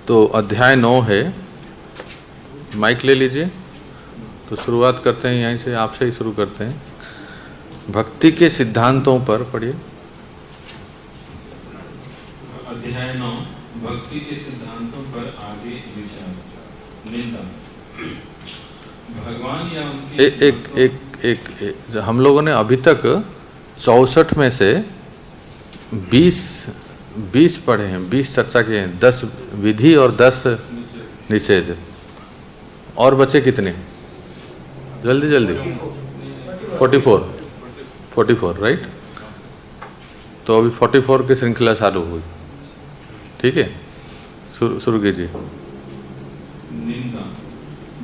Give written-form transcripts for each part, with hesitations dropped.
तो अध्याय 9 है। माइक ले लीजिए। तो शुरुआत करते हैं यहीं से, आपसे ही शुरू करते हैं। भक्ति के सिद्धांतों पर पढ़िए। अध्याय 9 भक्ति के सिद्धांतों पर आगे विचार। निंदा। भगवान या उनके एक हम लोगों ने अभी तक 64 में से 20 पढ़े हैं, 20 चर्चा किए हैं, 10 विधि और 10 निषेध। और बचे कितने? जल्दी जल्दी 44 राइट। तो अभी 44 की श्रृंखला चालू हुई। ठीक है, शुरू कीजिए। निंदा।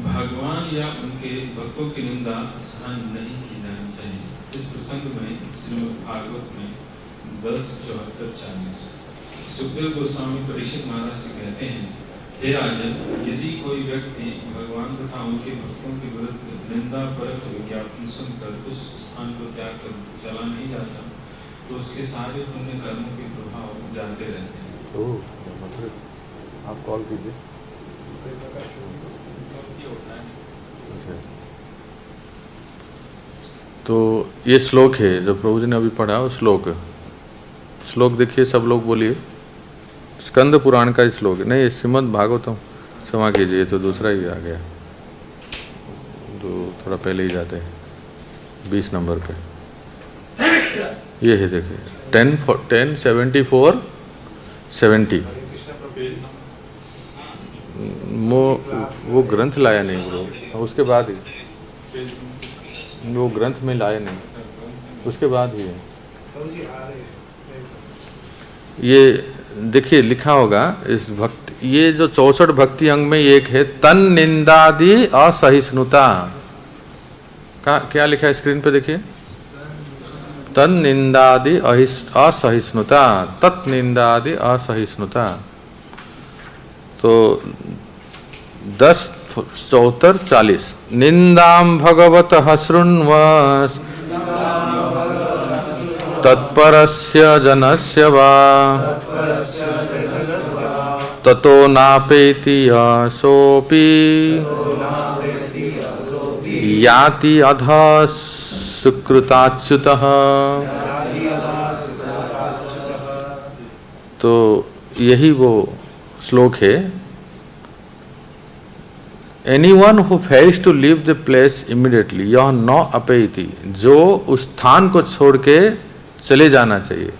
भगवान या उनके भक्तों की निंदा सहन नहीं की जानी चाहिए। इस प्रसंग में श्रीमद् भागवत में 10:74-40 सुखदेव गोस्वामी परीक्षित महाराज से कहते हैं, हे राजन, यदि कोई व्यक्ति भगवान तथा उनके भक्तों के विरुद्ध निंदा परक विज्ञापन सुनकर उस स्थान को त्याग कर चला नहीं जाता तो उसके सारे पुण्य कर्मों के प्रभाव जाते रहते हैं। आप कॉल कीजिए। तो ये श्लोक है जो प्रभु जी ने अभी पढ़ा, वो श्लोक देखिए, सब लोग बोलिए। स्कंद पुराण का श्लोक है, नहीं ये श्रीमद् भागवतम, क्षमा कीजिए, तो दूसरा ही आ गया, तो थोड़ा पहले ही जाते हैं 20 नंबर पे। ये है देखिए 10:74-70। वो ग्रंथ लाया नहीं ब्रो, उसके बाद ही वो ग्रंथ में लाया नहीं, उसके बाद ही है। ये देखिए लिखा होगा इस भक्त, ये जो 64 भक्ति अंग में एक है, तन निंदादि असहिष्णुता का क्या लिखा है स्क्रीन पे देखिए। तन निंदादि असहिष्णुता, तत् निंदादि असहिष्णुता। तो 10:74-40 निंदाम भगवतः शृण्वन् तत्परस्य जनस्य वा ततो नापेति सोऽपि याति अधः सुकृताच्युतः। तो यही वो श्लोक है। Anyone who fails to leave the place immediately, यह न अपेति, जो उस स्थान को छोड़ के चले जाना चाहिए,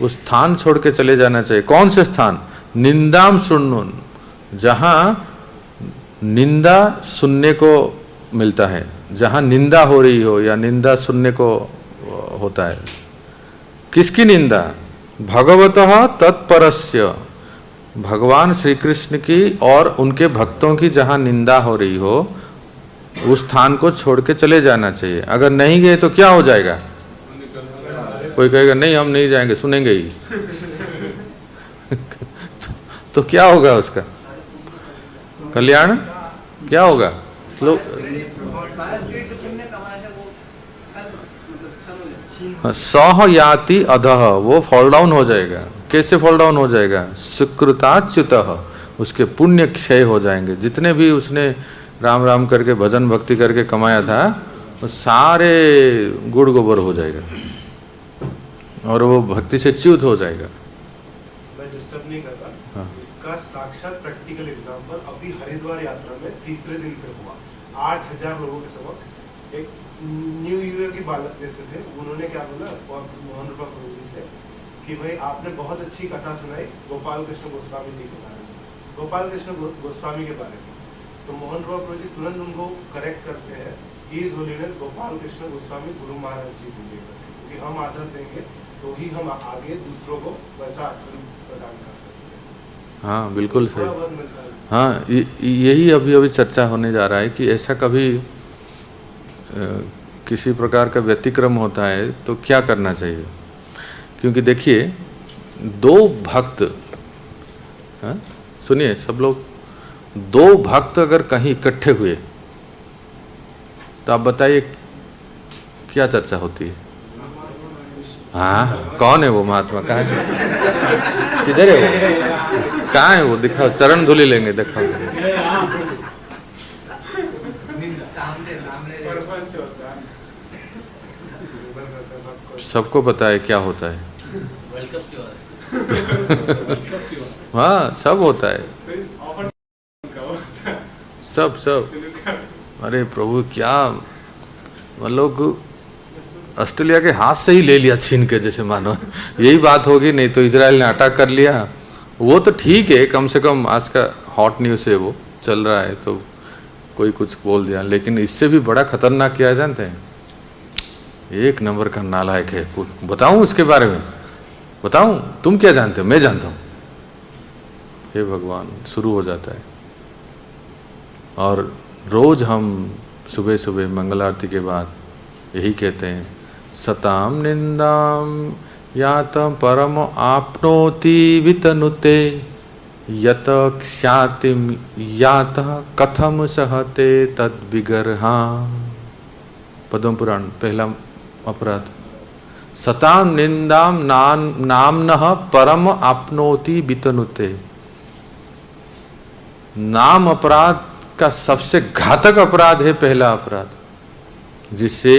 उस स्थान छोड़ के चले जाना चाहिए। कौन से स्थान? निंदाम सुन्नुन, जहाँ निंदा सुनने को मिलता है, जहाँ निंदा हो रही हो या निंदा सुनने को होता है। किसकी निंदा? भगवतः तत्परस्य, भगवान श्री कृष्ण की और उनके भक्तों की जहाँ निंदा हो रही हो, उस स्थान को छोड़ के चले जाना चाहिए। अगर नहीं गए तो क्या हो जाएगा? कोई कहेगा नहीं हम नहीं जाएंगे, सुनेंगे ही तो क्या होगा उसका कल्याण? क्या होगा? श्लोक सह याति अधः, वो फॉल डाउन हो जाएगा। कैसे फॉल डाउन हो जाएगा? सुकृताच्युतः, उसके पुण्य क्षय हो जाएंगे। जितने भी उसने राम राम करके भजन भक्ति करके कमाया था, वो सारे गुड़ गोबर हो जाएगा और वो भक्ति से च्युत हो जाएगा। मैं डिस्टर्ब नहीं करता। हाँ। इसका साक्षात प्रैक्टिकल एग्जांपल अभी हरिद्वार यात्रा में तीसरे दिन पे हुआ। 8000 लोगों के समक्ष एक न्यू ईयर की बालक जैसे थे, उन्होंने क्या बोला मोहन रूपा प्रभु जी से कि भाई आपने बहुत अच्छी कथा सुनाई गोपाल कृष्ण गोस्वामी जी के बारे में, गोपाल कृष्ण गोस्वामी के बारे में। तो मोहन रूपा प्रभु जी तुरंत उनको करेक्ट करते हैं, हिज होलीनेस गोपाल कृष्ण गोस्वामी गुरु महाराज जी बोलिएगा, क्योंकि हम आदर देंगे तो ही हम आगे दूसरों को वैसा आचरण प्रदान कर सकते हैं। हाँ बिल्कुल सही। हाँ यही अभी अभी चर्चा होने जा रहा है कि ऐसा कभी किसी प्रकार का व्यतिक्रम होता है तो क्या करना चाहिए। क्योंकि देखिए दो भक्त, सुनिए सब लोग, दो भक्त अगर कहीं इकट्ठे हुए तो आप बताइए क्या चर्चा होती है? हाँ कौन है वो महात्मा? कहाँ किधर है वो? कहाँ है वो? दिखाओ, चरण धूलि लेंगे, दिखाओ। सबको पता है क्या होता है। हाँ, सब होता है, सब सब। अरे प्रभु, क्या मतलब ऑस्ट्रेलिया के हाथ से ही ले लिया छीन के, जैसे मानो यही बात होगी। नहीं तो इजराइल ने अटैक कर लिया, वो तो ठीक है, कम से कम आज का हॉट न्यूज़ है, वो चल रहा है तो कोई कुछ बोल दिया। लेकिन इससे भी बड़ा खतरनाक क्या जानते हैं? एक नंबर का नालायक है। बताऊं उसके बारे में? बताऊं? तुम क्या जानते हो? मैं जानता हूं। हे भगवान, शुरू हो जाता है। और रोज हम सुबह सुबह मंगल आरती के बाद यही कहते हैं, सताम निंदाम यात परम आपनोति वितनुते यत क्षातिम यात कथम सहते तद विगर्हा। पद्म पुराण पहला अपराध। सताम निंदाम नामनः परम आपनोति वितनुते। नाम अपराध का सबसे घातक अपराध है पहला अपराध, जिससे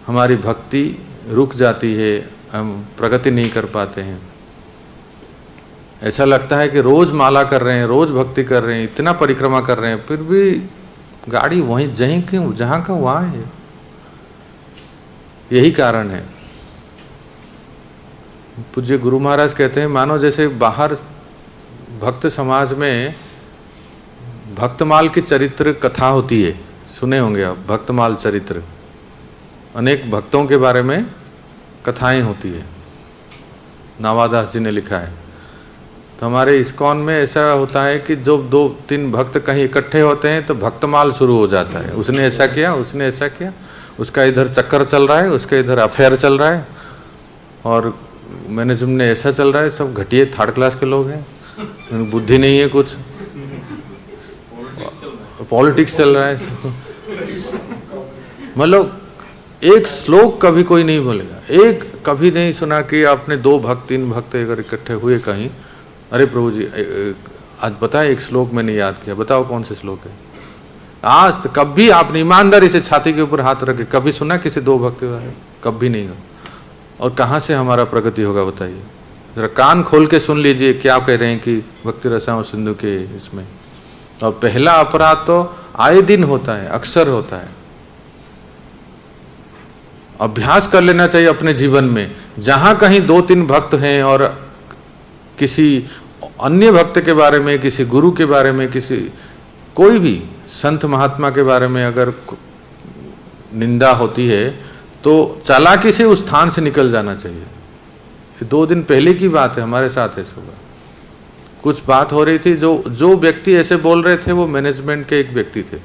हमारी भक्ति रुक जाती है, हम प्रगति नहीं कर पाते हैं। ऐसा लगता है कि रोज माला कर रहे हैं, रोज भक्ति कर रहे हैं, इतना परिक्रमा कर रहे हैं, फिर भी गाड़ी वहीं जहाँ का वहाँ है। यही कारण है। पूज्य गुरु महाराज कहते हैं, मानो जैसे बाहर भक्त समाज में भक्तमाल की चरित्र कथा होती है, सुने होंगे आप, भक्तमाल चरित्र। अनेक भक्तों के बारे में कथाएं होती है, नावादास जी ने लिखा है। तो हमारे इस्कॉन में ऐसा होता है कि जो 2-3 भक्त कहीं इकट्ठे होते हैं तो भक्तमाल शुरू हो जाता है। उसने ऐसा किया, उसने ऐसा किया, उसका इधर चक्कर चल रहा है, उसका इधर अफेयर चल रहा है, और मैनेजमेंट में ऐसा चल रहा है। सब घटिया थर्ड क्लास के लोग हैं, बुद्धि नहीं है, कुछ पॉलिटिक्स चल रहा है। मतलब एक श्लोक कभी कोई नहीं बोलेगा, एक कभी नहीं सुना कि आपने 2 भक्त 3 भक्त अगर इकट्ठे हुए कहीं, अरे प्रभु जी आज बताए एक श्लोक मैंने याद किया, बताओ कौन से श्लोक है। आज तो कभी आपने ईमानदारी से छाती के ऊपर हाथ रखे कभी सुना किसी 2 भक्त के बारे में? कभी नहीं हो। और कहाँ से हमारा प्रगति होगा बताइए? जरा कान खोल के सुन लीजिए क्या कह रहे हैं कि भक्ति रसायन सिंधु के इसमें। और पहला अपराध तो आए दिन होता है, अक्सर होता है। अभ्यास कर लेना चाहिए अपने जीवन में। जहां कहीं 2-3 भक्त हैं और किसी अन्य भक्त के बारे में, किसी गुरु के बारे में, किसी कोई भी संत महात्मा के बारे में अगर निंदा होती है तो चालाकी से उस स्थान से निकल जाना चाहिए। 2 दिन पहले की बात है, हमारे साथ है। सुबह कुछ बात हो रही थी, जो व्यक्ति ऐसे बोल रहे थे वो मैनेजमेंट के एक व्यक्ति थे।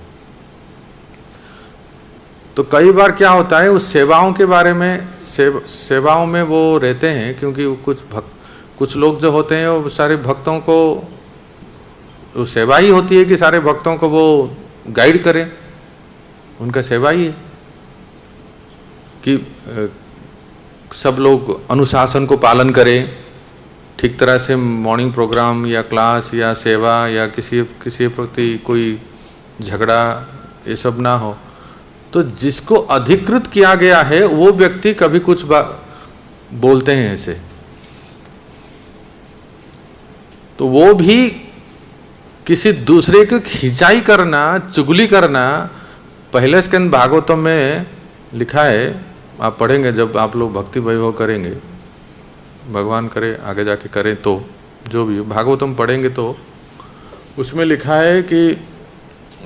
तो कई बार क्या होता है, उस सेवाओं के बारे में, सेवाओं में वो रहते हैं, क्योंकि कुछ लोग जो होते हैं वो सारे भक्तों को, वो सेवा ही होती है कि सारे भक्तों को वो गाइड करें, उनका सेवा ही है कि सब लोग अनुशासन को पालन करें, ठीक तरह से मॉर्निंग प्रोग्राम या क्लास या सेवा या किसी प्रति कोई झगड़ा ये सब ना हो। तो जिसको अधिकृत किया गया है वो व्यक्ति कभी कुछ बोलते हैं ऐसे, तो वो भी किसी दूसरे को खिंचाई करना, चुगली करना। पहले स्कंद भागवतम में लिखा है, आप पढ़ेंगे जब आप लोग भक्ति वैभव करेंगे, भगवान करे आगे जाके करें तो, जो भी भागवतम पढ़ेंगे तो उसमें लिखा है कि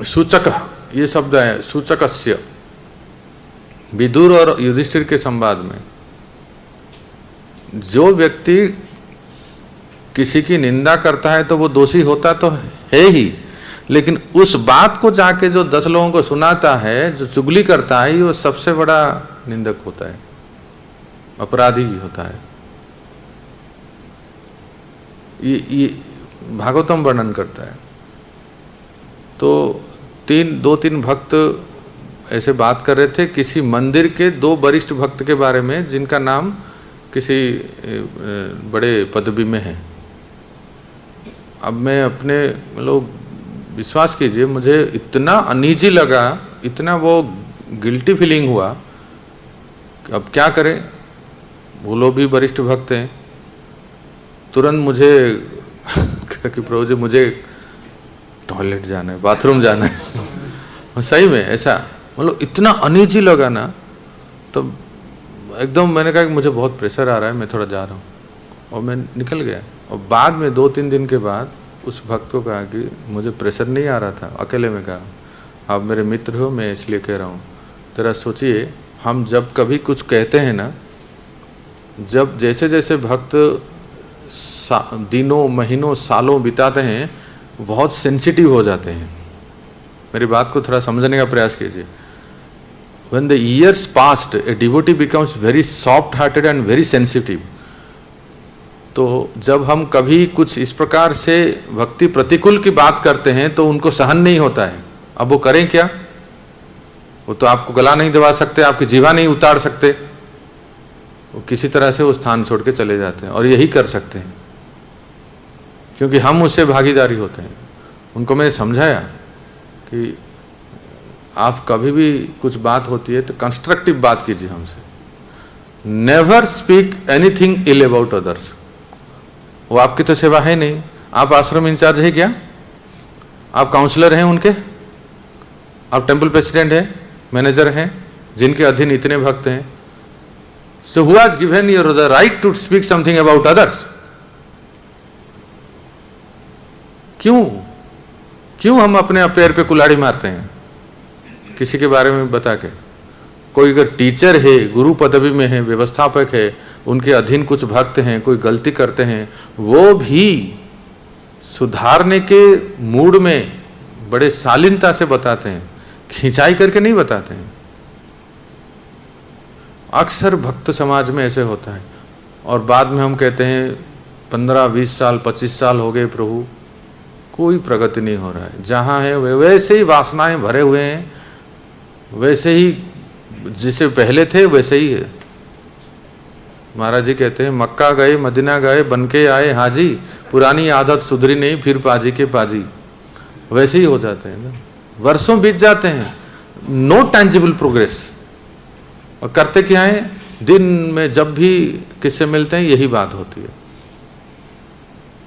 सूचक, ये शब्द है सूचकस्य, विदुर और युधिष्ठिर के संवाद में। जो व्यक्ति किसी की निंदा करता है तो वो दोषी होता तो है ही, लेकिन उस बात को जाके जो 10 लोगों को सुनाता है, जो चुगली करता है, वो सबसे बड़ा निंदक होता है, अपराधी होता है। ये भागवतम वर्णन करता है। तो 2-3 भक्त ऐसे बात कर रहे थे किसी मंदिर के 2 वरिष्ठ भक्त के बारे में, जिनका नाम किसी बड़े पदवी में है। अब मैं अपने लोग विश्वास कीजिए, मुझे इतना अनईजी लगा, इतना वो गिल्टी फीलिंग हुआ कि अब क्या करें। वो लोग भी वरिष्ठ भक्त हैं, तुरंत मुझे कि प्रभु जी मुझे टॉयलेट जाना है, बाथरूम जाना है। सही में ऐसा मतलब इतना अनईजी लगा ना, तो एकदम मैंने कहा कि मुझे बहुत प्रेशर आ रहा है, मैं थोड़ा जा रहा हूँ, और मैं निकल गया। और बाद में 2-3 दिन के बाद उस भक्त को कहा कि मुझे प्रेशर नहीं आ रहा था, अकेले में कहा आप मेरे मित्र हो, मैं इसलिए कह रहा हूँ। जरा सोचिए, हम जब कभी कुछ कहते हैं ना, जब जैसे जैसे भक्त दिनों महीनों सालों बिताते हैं, बहुत सेंसिटिव हो जाते हैं। मेरी बात को थोड़ा समझने का प्रयास कीजिए। When the years passed, a devotee becomes very soft-hearted and very sensitive. तो जब हम कभी कुछ इस प्रकार से भक्ति प्रतिकूल की बात करते हैं तो उनको सहन नहीं होता है। अब वो करें क्या? वो तो आपको गला नहीं दबा सकते, आपकी जीवा नहीं उतार सकते, वो किसी तरह से वो स्थान छोड़ के चले जाते हैं, और यही कर सकते हैं क्योंकि हम उससे भागीदारी होते हैं। उनको मैंने समझाया कि आप कभी भी कुछ बात होती है तो कंस्ट्रक्टिव बात कीजिए हमसे, never speak anything ill about others. वो आपकी तो सेवा है नहीं, आप आश्रम इंचार्ज है क्या? आप काउंसलर हैं उनके? आप टेम्पल प्रेसिडेंट हैं, मैनेजर हैं, जिनके अधीन इतने भक्त हैं? So who has given you the right to speak something about others? क्यों हम अपने पैर पे कुल्हाड़ी मारते हैं किसी के बारे में बता के? कोई अगर टीचर है, गुरु पदवी में है, व्यवस्थापक है, उनके अधीन कुछ भक्त हैं, कोई गलती करते हैं, वो भी सुधारने के मूड में बड़े शालीनता से बताते हैं, खिंचाई करके नहीं बताते हैं। अक्सर भक्त समाज में ऐसे होता है, और बाद में हम कहते हैं 15-20 साल 25 साल हो गए प्रभु, कोई प्रगति नहीं हो रहा है। जहाँ है वे वैसे ही वासनाएं भरे हुए हैं, वैसे ही जिसे पहले थे वैसे ही है। महाराज जी कहते हैं मक्का गए मदीना गए बन के आए हाजी, पुरानी आदत सुधरी नहीं फिर पाजी के पाजी। वैसे ही हो जाते हैं ना, वर्षों बीत जाते हैं, नो टेंजिबल प्रोग्रेस। और करते क्या है, दिन में जब भी किससे मिलते हैं यही बात होती है।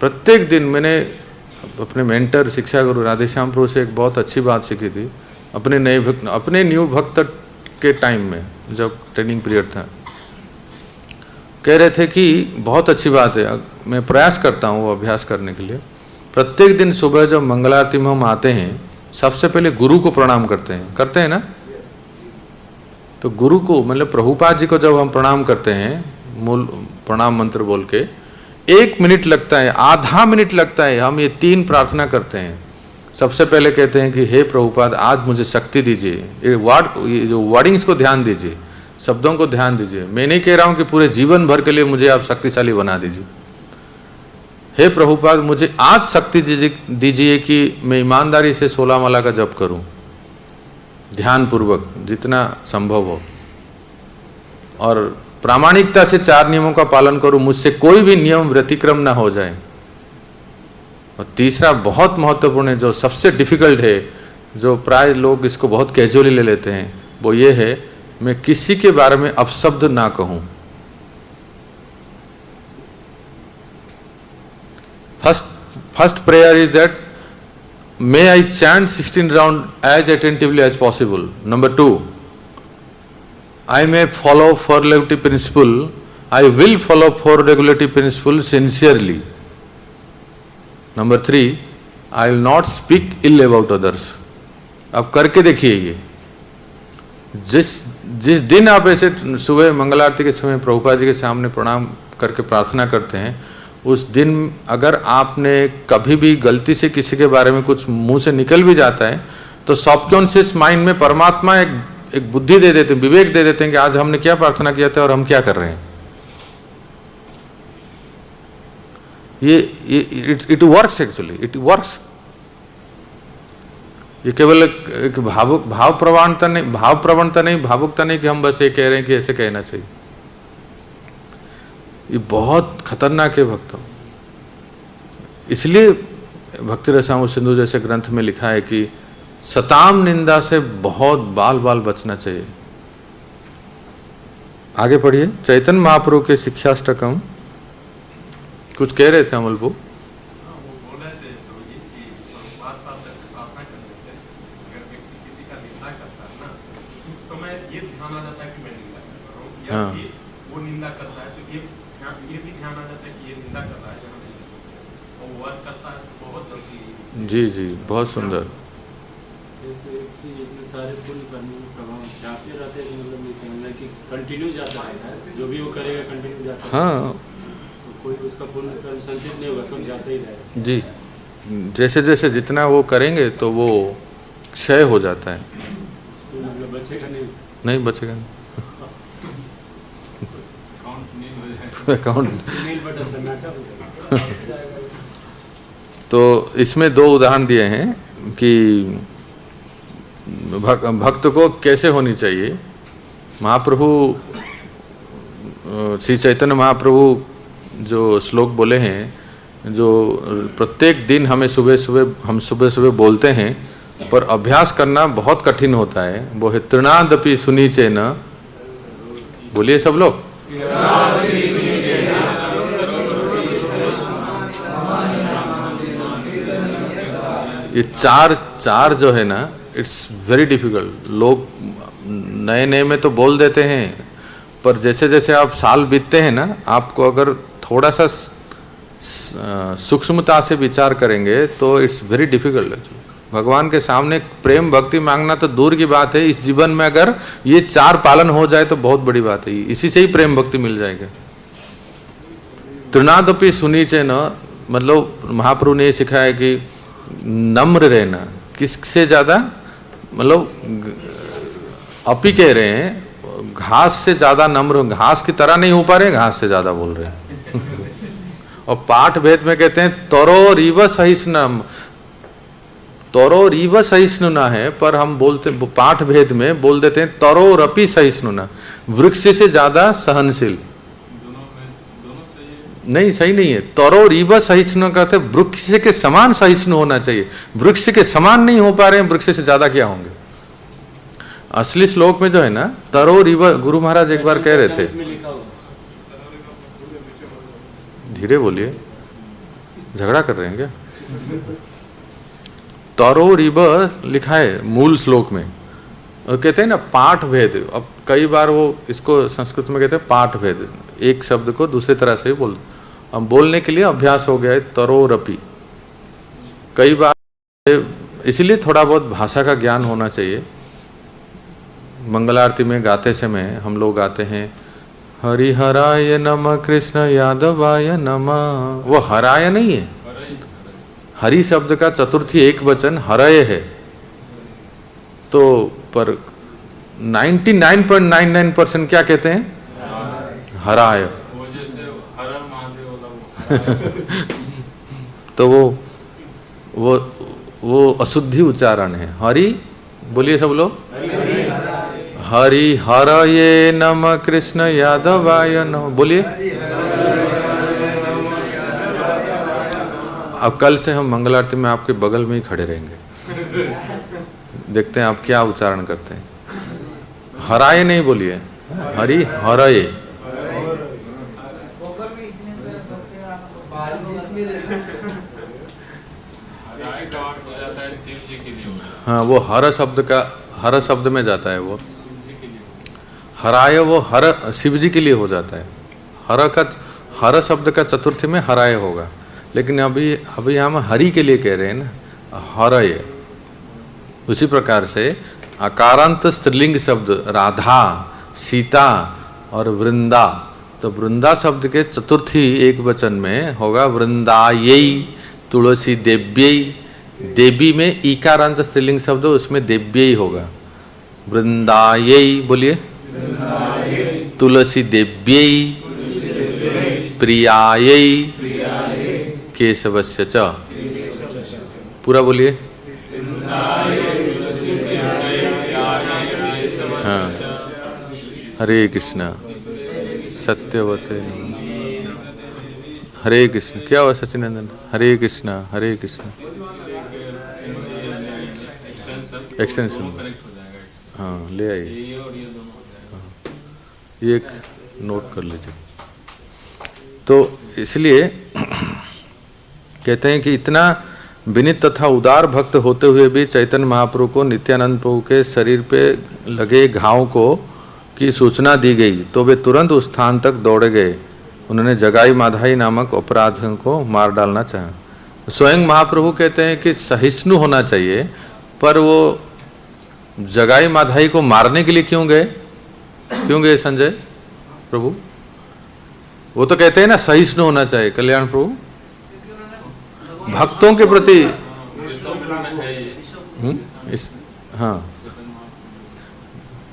प्रत्येक दिन मैंने अपने मेंटर शिक्षा गुरु राधेश्याम प्रभु से एक बहुत अच्छी बात सीखी थी, अपने न्यू भक्त के टाइम में जब ट्रेनिंग पीरियड था। कह रहे थे कि बहुत अच्छी बात है, मैं प्रयास करता हूँ वो अभ्यास करने के लिए। प्रत्येक दिन सुबह जब मंगलारती में हम आते हैं, सबसे पहले गुरु को प्रणाम करते हैं ना। तो गुरु को मतलब प्रभुपाद जी को जब हम प्रणाम करते हैं, मूल प्रणाम मंत्र बोल के 1 मिनट लगता है, आधा मिनट लगता है, हम ये 3 प्रार्थना करते हैं। सबसे पहले कहते हैं कि हे प्रभुपाद आज मुझे शक्ति दीजिए। ये जो वर्डिंग्स को ध्यान दीजिए, शब्दों को ध्यान दीजिए। मैं नहीं कह रहा हूँ कि पूरे जीवन भर के लिए मुझे आप शक्तिशाली बना दीजिए। हे प्रभुपाद मुझे आज शक्ति दीजिए कि मैं ईमानदारी से 16 माला का जप करूं, ध्यान पूर्वक जितना संभव हो, और प्रामाणिकता से 4 नियमों का पालन करूं, मुझसे कोई भी नियम व्यतिक्रम ना हो जाए। और तीसरा बहुत महत्वपूर्ण है, जो सबसे डिफिकल्ट है, जो प्राय लोग इसको बहुत कैजुअली ले लेते हैं, वो ये है मैं किसी के बारे में अपशब्द ना कहूं। First prayer is that may I chant 16 round as attentively as possible. Number 2, I may follow 4 regulative principle. I will follow 4 regulative principle sincerely. Number 3, I will not speak ill about others. अब करके देखिए ये, जिस दिन आप ऐसे सुबह मंगल आरती के समय प्रभुपाद जी के सामने प्रणाम करके प्रार्थना करते हैं, उस दिन अगर आपने कभी भी गलती से किसी के बारे में कुछ मुंह से निकल भी जाता है, तो सबकॉन्शियस माइंड में परमात्मा एक बुद्धि दे देते हैं, विवेक दे देते हैं कि आज हमने क्या प्रार्थना किया था और हम क्या कर रहे हैं। It works, actually it works. ये केवल एक भाव प्रवणता नहीं, भावुकता नहीं कि हम बस ये कह रहे हैं कि ऐसे कहना चाहिए। ये बहुत खतरनाक है भक्तों। इसलिए भक्ति रसामृत सिंधु जैसे ग्रंथ में लिखा है कि सताम निंदा से बहुत बाल बाल बचना चाहिए। आगे पढ़िए, चैतन्य महाप्रभु के शिक्षाष्टकम कुछ कह रहे थे अमलपू। हाँ, वो निंदा करता है तो ये भी ध्यान आ जाता है कि ये निंदा कर रहा है, जहाँ नहीं और वो करता है तो बहुत गलती। जी जी, बहुत सुंदर। जैसे एक चीज इसमें सारे पुण्य कर्मों का प्रभाव जाते रहते हैं, मतलब ये समझना कि कंटिन्यू जाता है, जो भी वो करेगा कंटिन्यू जाता है। हाँ, तो कोई उसका पुण्य कर्म संचित नहीं होगा, सब जाता ही रहेगा। जी, जैसे जैसे जितना वो करेंगे तो वो क्षय हो जाता है, तो मतलब बचेगा नहीं उससे। नहीं बचेगा नहीं। अकाउंट नील बटन दबाना होता है। तो इसमें दो उदाहरण दिए हैं कि भक्त को कैसे होनी चाहिए। महाप्रभु श्री चैतन्य महाप्रभु जो श्लोक बोले हैं, जो प्रत्येक दिन हमें सुबह सुबह बोलते हैं, पर अभ्यास करना बहुत कठिन होता है। वो है तृणादपि सुनीचे न, बोलिए सब लोग। ये चार जो है ना, इट्स वेरी डिफिकल्ट। लोग नए नए में तो बोल देते हैं, पर जैसे जैसे आप साल बीतते हैं ना, आपको अगर थोड़ा सा सूक्ष्मता से विचार करेंगे तो इट्स वेरी डिफिकल्ट। भगवान के सामने प्रेम भक्ति मांगना तो दूर की बात है, इस जीवन में अगर ये चार पालन हो जाए तो बहुत बड़ी बात है। इसी से ही प्रेम भक्ति मिल जाएगा। तृणादपि सुनीचे न, मतलब महाप्रभु ने ये सिखाया कि नम्र रहना। किससे ज्यादा, मतलब अपी कह रहे हैं घास से ज्यादा नम्र, घास की तरह नहीं हो पा रहे, घास से ज्यादा बोल रहे हैं। और पाठ भेद में कहते हैं तरो रीव सहिष्णुम, तरो रीव सहिष्णुना है, पर हम बोलते पाठ भेद में बोल देते हैं तरो रपि सहिष्णुना, वृक्ष से ज्यादा सहनशील। नहीं, सही नहीं है। तरो रीव सहिष्णु कहते वृक्ष के समान सहिष्णु होना चाहिए। वृक्ष के समान नहीं हो पा रहे हैं, वृक्ष से ज्यादा क्या होंगे। असली श्लोक में जो है ना तरो रीव, गुरु महाराज एक बार कह रहे थे, धीरे बोलिए, झगड़ा कर रहे हैं क्या। तरो रीव लिखा है मूल श्लोक में, और कहते हैं ना पाठ भेद। अब कई बार वो इसको संस्कृत में कहते हैं पाठ भेद, एक शब्द को दूसरी तरह से ही बोल, अब बोलने के लिए अभ्यास हो गया है तरोरपि। कई बार इसीलिए थोड़ा बहुत भाषा का ज्ञान होना चाहिए। मंगल आरती में गाते समय हम लोग गाते हैं हरिहराय नमः कृष्ण यादवाय नमः। वो हराय नहीं है, हरि शब्द का चतुर्थी एक वचन हरय है। तो पर 99.99% क्या कहते हैं, हराय। तो वो अशुद्धि उच्चारण है। हरि बोलिए सब लोग, हरि हरये नमः कृष्ण यादवाय नमः बोलिए। अब कल से हम मंगल आरती में आपके बगल में ही खड़े रहेंगे, देखते हैं आप क्या उच्चारण करते हैं। हराए नहीं बोलिए, हरि हरये। हाँ, वो हर शब्द में जाता है। वो हराय, वो हर शिव जी के लिए हो जाता है। हर शब्द का चतुर्थी में हराय होगा, लेकिन अभी हम हरि के लिए कह रहे हैं ना, हरय। उसी प्रकार से अकारांत स्त्रीलिंग शब्द राधा, सीता और वृंदा, तो वृंदा शब्द के चतुर्थी एक वचन में होगा वृंदायै, तुलसी देव्यै। देवी में ईकारांत स्त्रीलिंग शब्द, उसमें देव्यै होगा। वृंदायै बोलिए, तुलसी देव्यै, प्रियायै, केशवस्य च। पूरा बोलिए। हाँ, हरे कृष्णा सत्यवते हरे कृष्ण। क्या हुआ सचिनंदन, हरे कृष्णा हरे कृष्णा। सर एक्सटेंशन दोनों कनेक्ट हो जाएगा इससे। हाँ ले आइए, ये और ये दोनों हो जाएगा। ये एक नोट कर लीजिए। तो इसलिए कहते हैं कि इतना विनीत तथा उदार भक्त होते हुए भी चैतन्य महाप्रभु को नित्यानंद प्रभु के शरीर पे लगे घाव को की सूचना दी गई तो वे तुरंत उस स्थान तक दौड़े गए। उन्होंने जगाई माधाई नामक अपराधियों को मार डालना चाहा। स्वयं महाप्रभु कहते हैं कि सहिष्णु होना चाहिए, पर वो जगाई माधाई को मारने के लिए क्यों गए संजय प्रभु? वो तो कहते हैं ना सहिष्णु होना चाहिए कल्याण प्रभु, भक्तों के प्रति। हाँ,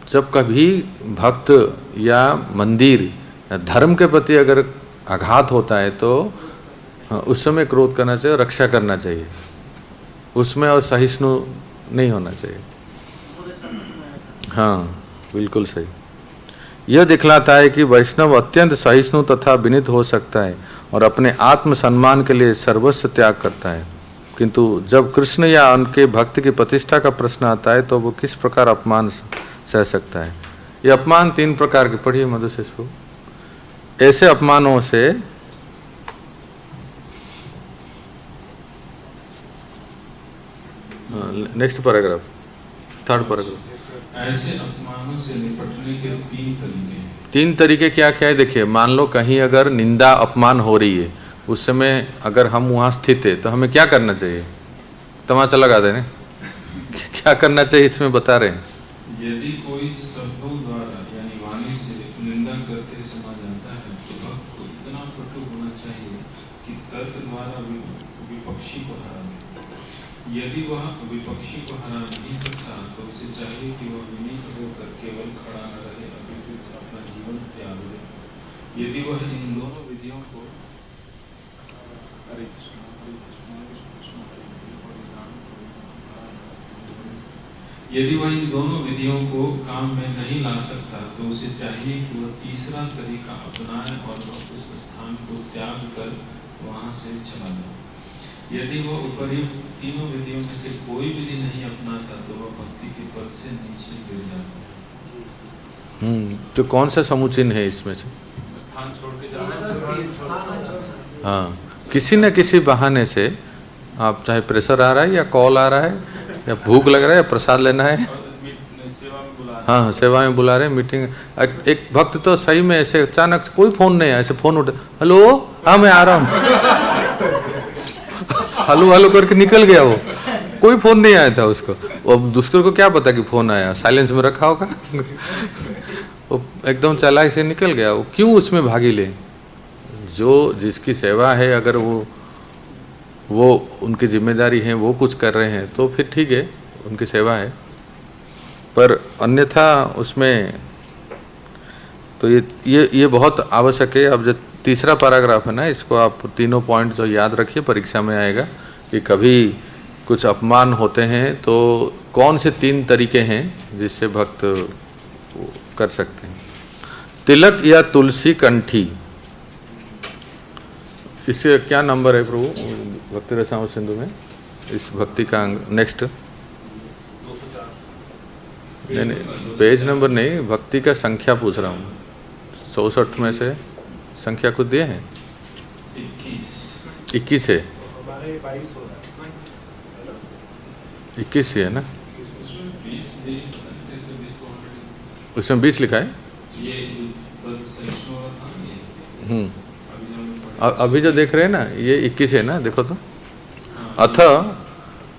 जब कभी भक्त या मंदिर या धर्म के प्रति अगर आघात होता है तो उस समय क्रोध करना चाहिए, रक्षा करना चाहिए उसमें, और सहिष्णु नहीं होना चाहिए। हाँ बिल्कुल सही। यह दिखलाता है कि वैष्णव अत्यंत सहिष्णु तथा विनीत हो सकता है और अपने आत्म सम्मान के लिए सर्वस्व त्याग करता है, किंतु जब कृष्ण या उनके भक्त की प्रतिष्ठा का प्रश्न आता है तो वो किस प्रकार अपमान सह सकता है। ये अपमान 3 प्रकार के, पढ़िए मधुशेष को। ऐसे अपमानों से नेक्स्ट पैराग्राफ, 3rd पैराग्राफ। ऐसे अपमानों से निपटने के 3 तरीके हैं। 3 तरीके क्या क्या है देखिए। मान लो कहीं अगर निंदा अपमान हो रही है, उस समय अगर हम वहाँ स्थित है तो हमें क्या करना चाहिए? तमाचा लगा देने क्या करना चाहिए इसमें बता रहे हैं। यदि कोई शब्दों द्वारा यानी वाणी से निंदा करते समा जाता है तो भक्त को इतना कटु होना चाहिए कि तर्क द्वारा विपक्षी को हरा दे। यदि वह विपक्षी को हरा नहीं सकता तो उसे चाहिए कि वह विनीत होकर केवल खड़ा न रहे, अपितु अपना जीवन त्याग दे। यदि वह इन दोनों विधियों को यदि वह इन दोनों विधियों को काम में नहीं ला सकता तो उसे चाहिए कि वह तीसरा तरीका अपनाए और वह उस स्थान को त्याग कर वहां से चला जाए। यदि वह उपर्युक्त तीनों विधियों में से कोई विधि नहीं अपनाता तो वह भक्ति के पद से नीचे गिर जाता है। तो कौन सा समुचीन है इसमें से? स्थान छोड़ के जाना। हाँ, किसी न किसी बहाने से, आप चाहे प्रेशर आ रहा है या कॉल आ रहा है या भूख लग रहा है या प्रसाद लेना है, हाँ सेवा में बुला रहे हैं, मीटिंग। एक भक्त तो सही में ऐसे अचानक कोई फोन नहीं आया, ऐसे फोन उठे, हेलो हाँ मैं आ रहा हूँ हलो हलो करके निकल गया। वो कोई फोन नहीं आया था उसको। अब दूसरे को क्या पता कि फोन आया, साइलेंस में रखा होगा वो एकदम चालाकी से निकल गया। वो क्यों उसमें भागी ले? जो जिसकी सेवा है, अगर वो उनकी जिम्मेदारी है, वो कुछ कर रहे हैं तो फिर ठीक है, उनकी सेवा है, पर अन्यथा उसमें तो ये बहुत आवश्यक है। अब जो 3रा पैराग्राफ है ना, इसको आप तीनों पॉइंट जो याद रखिए, परीक्षा में आएगा कि कभी कुछ अपमान होते हैं तो कौन से 3 तरीके हैं जिससे भक्त कर सकते हैं। तिलक या तुलसी कंठी, इसके क्या नंबर है प्रभु भक्ति रसामृत सिंधु में? इस भक्ति का नेक्स्ट नहीं, पेज नंबर नहीं, भक्ति का संख्या पूछ रहा हूँ। 64 में से संख्या कुछ दिए हैं? 21 है। हमारे 22 हो रहा है 21 ही है ना? उसमें 20 लिखा है। अभी जो देख रहे हैं ना, ये 21 है ना, देखो तो।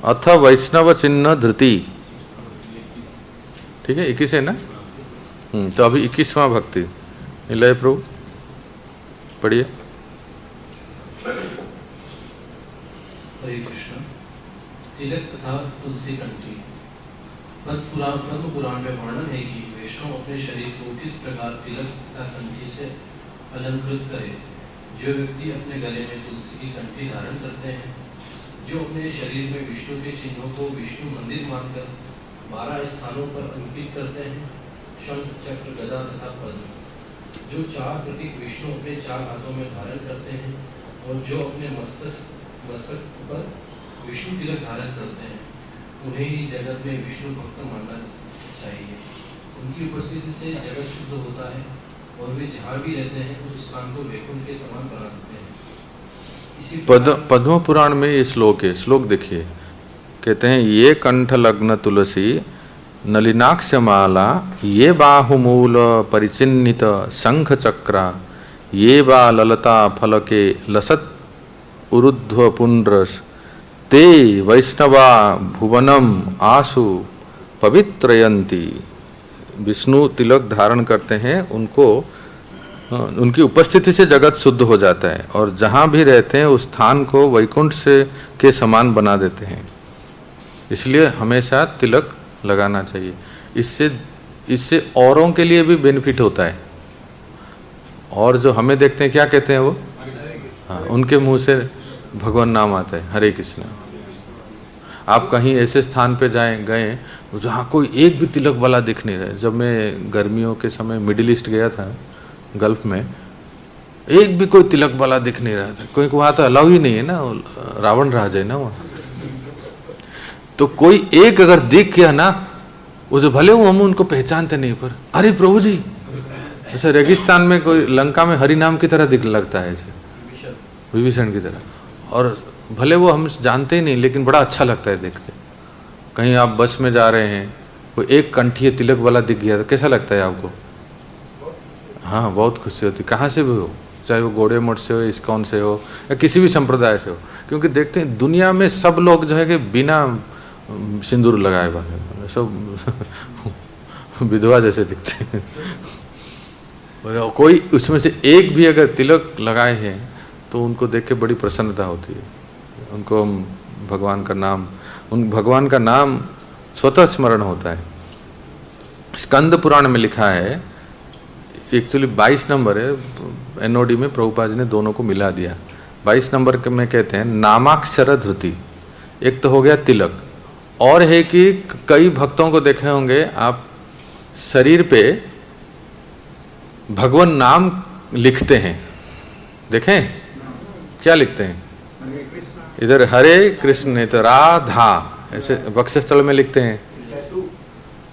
अथ वैष्णव चिन्ह धृति, ठीक है 21 है ना। तो अभी 21वां भक्ति लय प्रभु पढ़िए। हरे कृष्ण। तिलक तथा तुलसी कंठी। पद्म पुराण में वर्णन है कि वैष्णव अपने शरीर को किस प्रकार तिलक तथा कंठी से अलंकृत करे। जो व्यक्ति अपने गले में तुलसी की कंठी धारण करते हैं, जो अपने शरीर में विष्णु के चिन्हों को विष्णु मंदिर मानकर 12 स्थानों पर अंकित करते हैं, शंख चक्र गदा तथा पद्म, जो 4 प्रतीक विष्णु अपने 4 हाथों में धारण करते हैं और जो अपने मस्तक पर विष्णु तिलक धारण करते हैं, उन्हें ही जगत में विष्णु भक्त मानना चाहिए। उनकी उपस्थिति से जगत शुद्ध होता है और वे जहाँ भी रहते हैं उस स्थान को वैकुंठ के समान बना देते हैं। इसी पद्म पुराण में ये श्लोक है, श्लोक देखिए, कहते हैं ये कंठ लग्न तुलसी नलिनाक्ष माला ये बाहुमूल परिचिन्नित शंख चक्रा ये बा ललता फलके लसत उरुध्व पुंड्रस ते वैष्णवा भुवनम आशु पवित्रयंती। विष्णु तिलक धारण करते हैं, उनको उनकी उपस्थिति से जगत शुद्ध हो जाता है और जहाँ भी रहते हैं उस स्थान को वैकुंठ से के समान बना देते हैं। इसलिए हमेशा तिलक लगाना चाहिए। इससे औरों के लिए भी बेनिफिट होता है। और जो हमें देखते हैं क्या कहते हैं वो, हाँ, उनके मुंह से भगवान नाम आता है, हरे कृष्ण। आप कहीं ऐसे स्थान पे गए जहाँ कोई एक भी तिलक वाला दिख नहीं रहा। जब मैं गर्मियों के समय मिडिल ईस्ट गया था, गल्फ में, एक भी कोई तिलक वाला दिख नहीं रहा था, क्योंकि वहाँ तो अलाउ ही नहीं है ना, रावण राज है ना वहाँ। तो कोई एक अगर दिख गया ना, उसे भले वो हम उनको पहचानते नहीं, पर अरे प्रभु जी, ऐसे रेगिस्तान में कोई लंका में हरि नाम की तरह दिख लगता है, ऐसे विभीषण की तरह। और भले वो हम जानते ही नहीं, लेकिन बड़ा अच्छा लगता है देखते। कहीं आप बस में जा रहे हैं, कोई एक कंठी तिलक वाला दिख गया तो कैसा लगता है आपको? हाँ, बहुत खुशी होती। कहाँ से भी हो, चाहे वो गौड़े मठ से हो, इस्कॉन से हो, या किसी भी संप्रदाय से हो, क्योंकि देखते हैं दुनिया में सब लोग जो है कि बिना सिंदूर लगाए हुए सब विधवा जैसे दिखते हैं। और कोई उसमें से एक भी अगर तिलक लगाए हैं तो उनको देख के बड़ी प्रसन्नता होती है। उनको भगवान का नाम स्वतः स्मरण होता है। स्कंद पुराण में लिखा है, एक्चुअली 22 नंबर है, एनओडी में प्रभुपाद जी ने दोनों को मिला दिया। 22 नंबर के में कहते हैं नामाक्षर धृति। एक तो हो गया तिलक, और है कि कई भक्तों को देखे होंगे आप, शरीर पे भगवान नाम लिखते हैं। देखें क्या लिखते हैं? इधर हरे कृष्ण, तो राधा, ऐसे वक्षस्थल में लिखते हैं।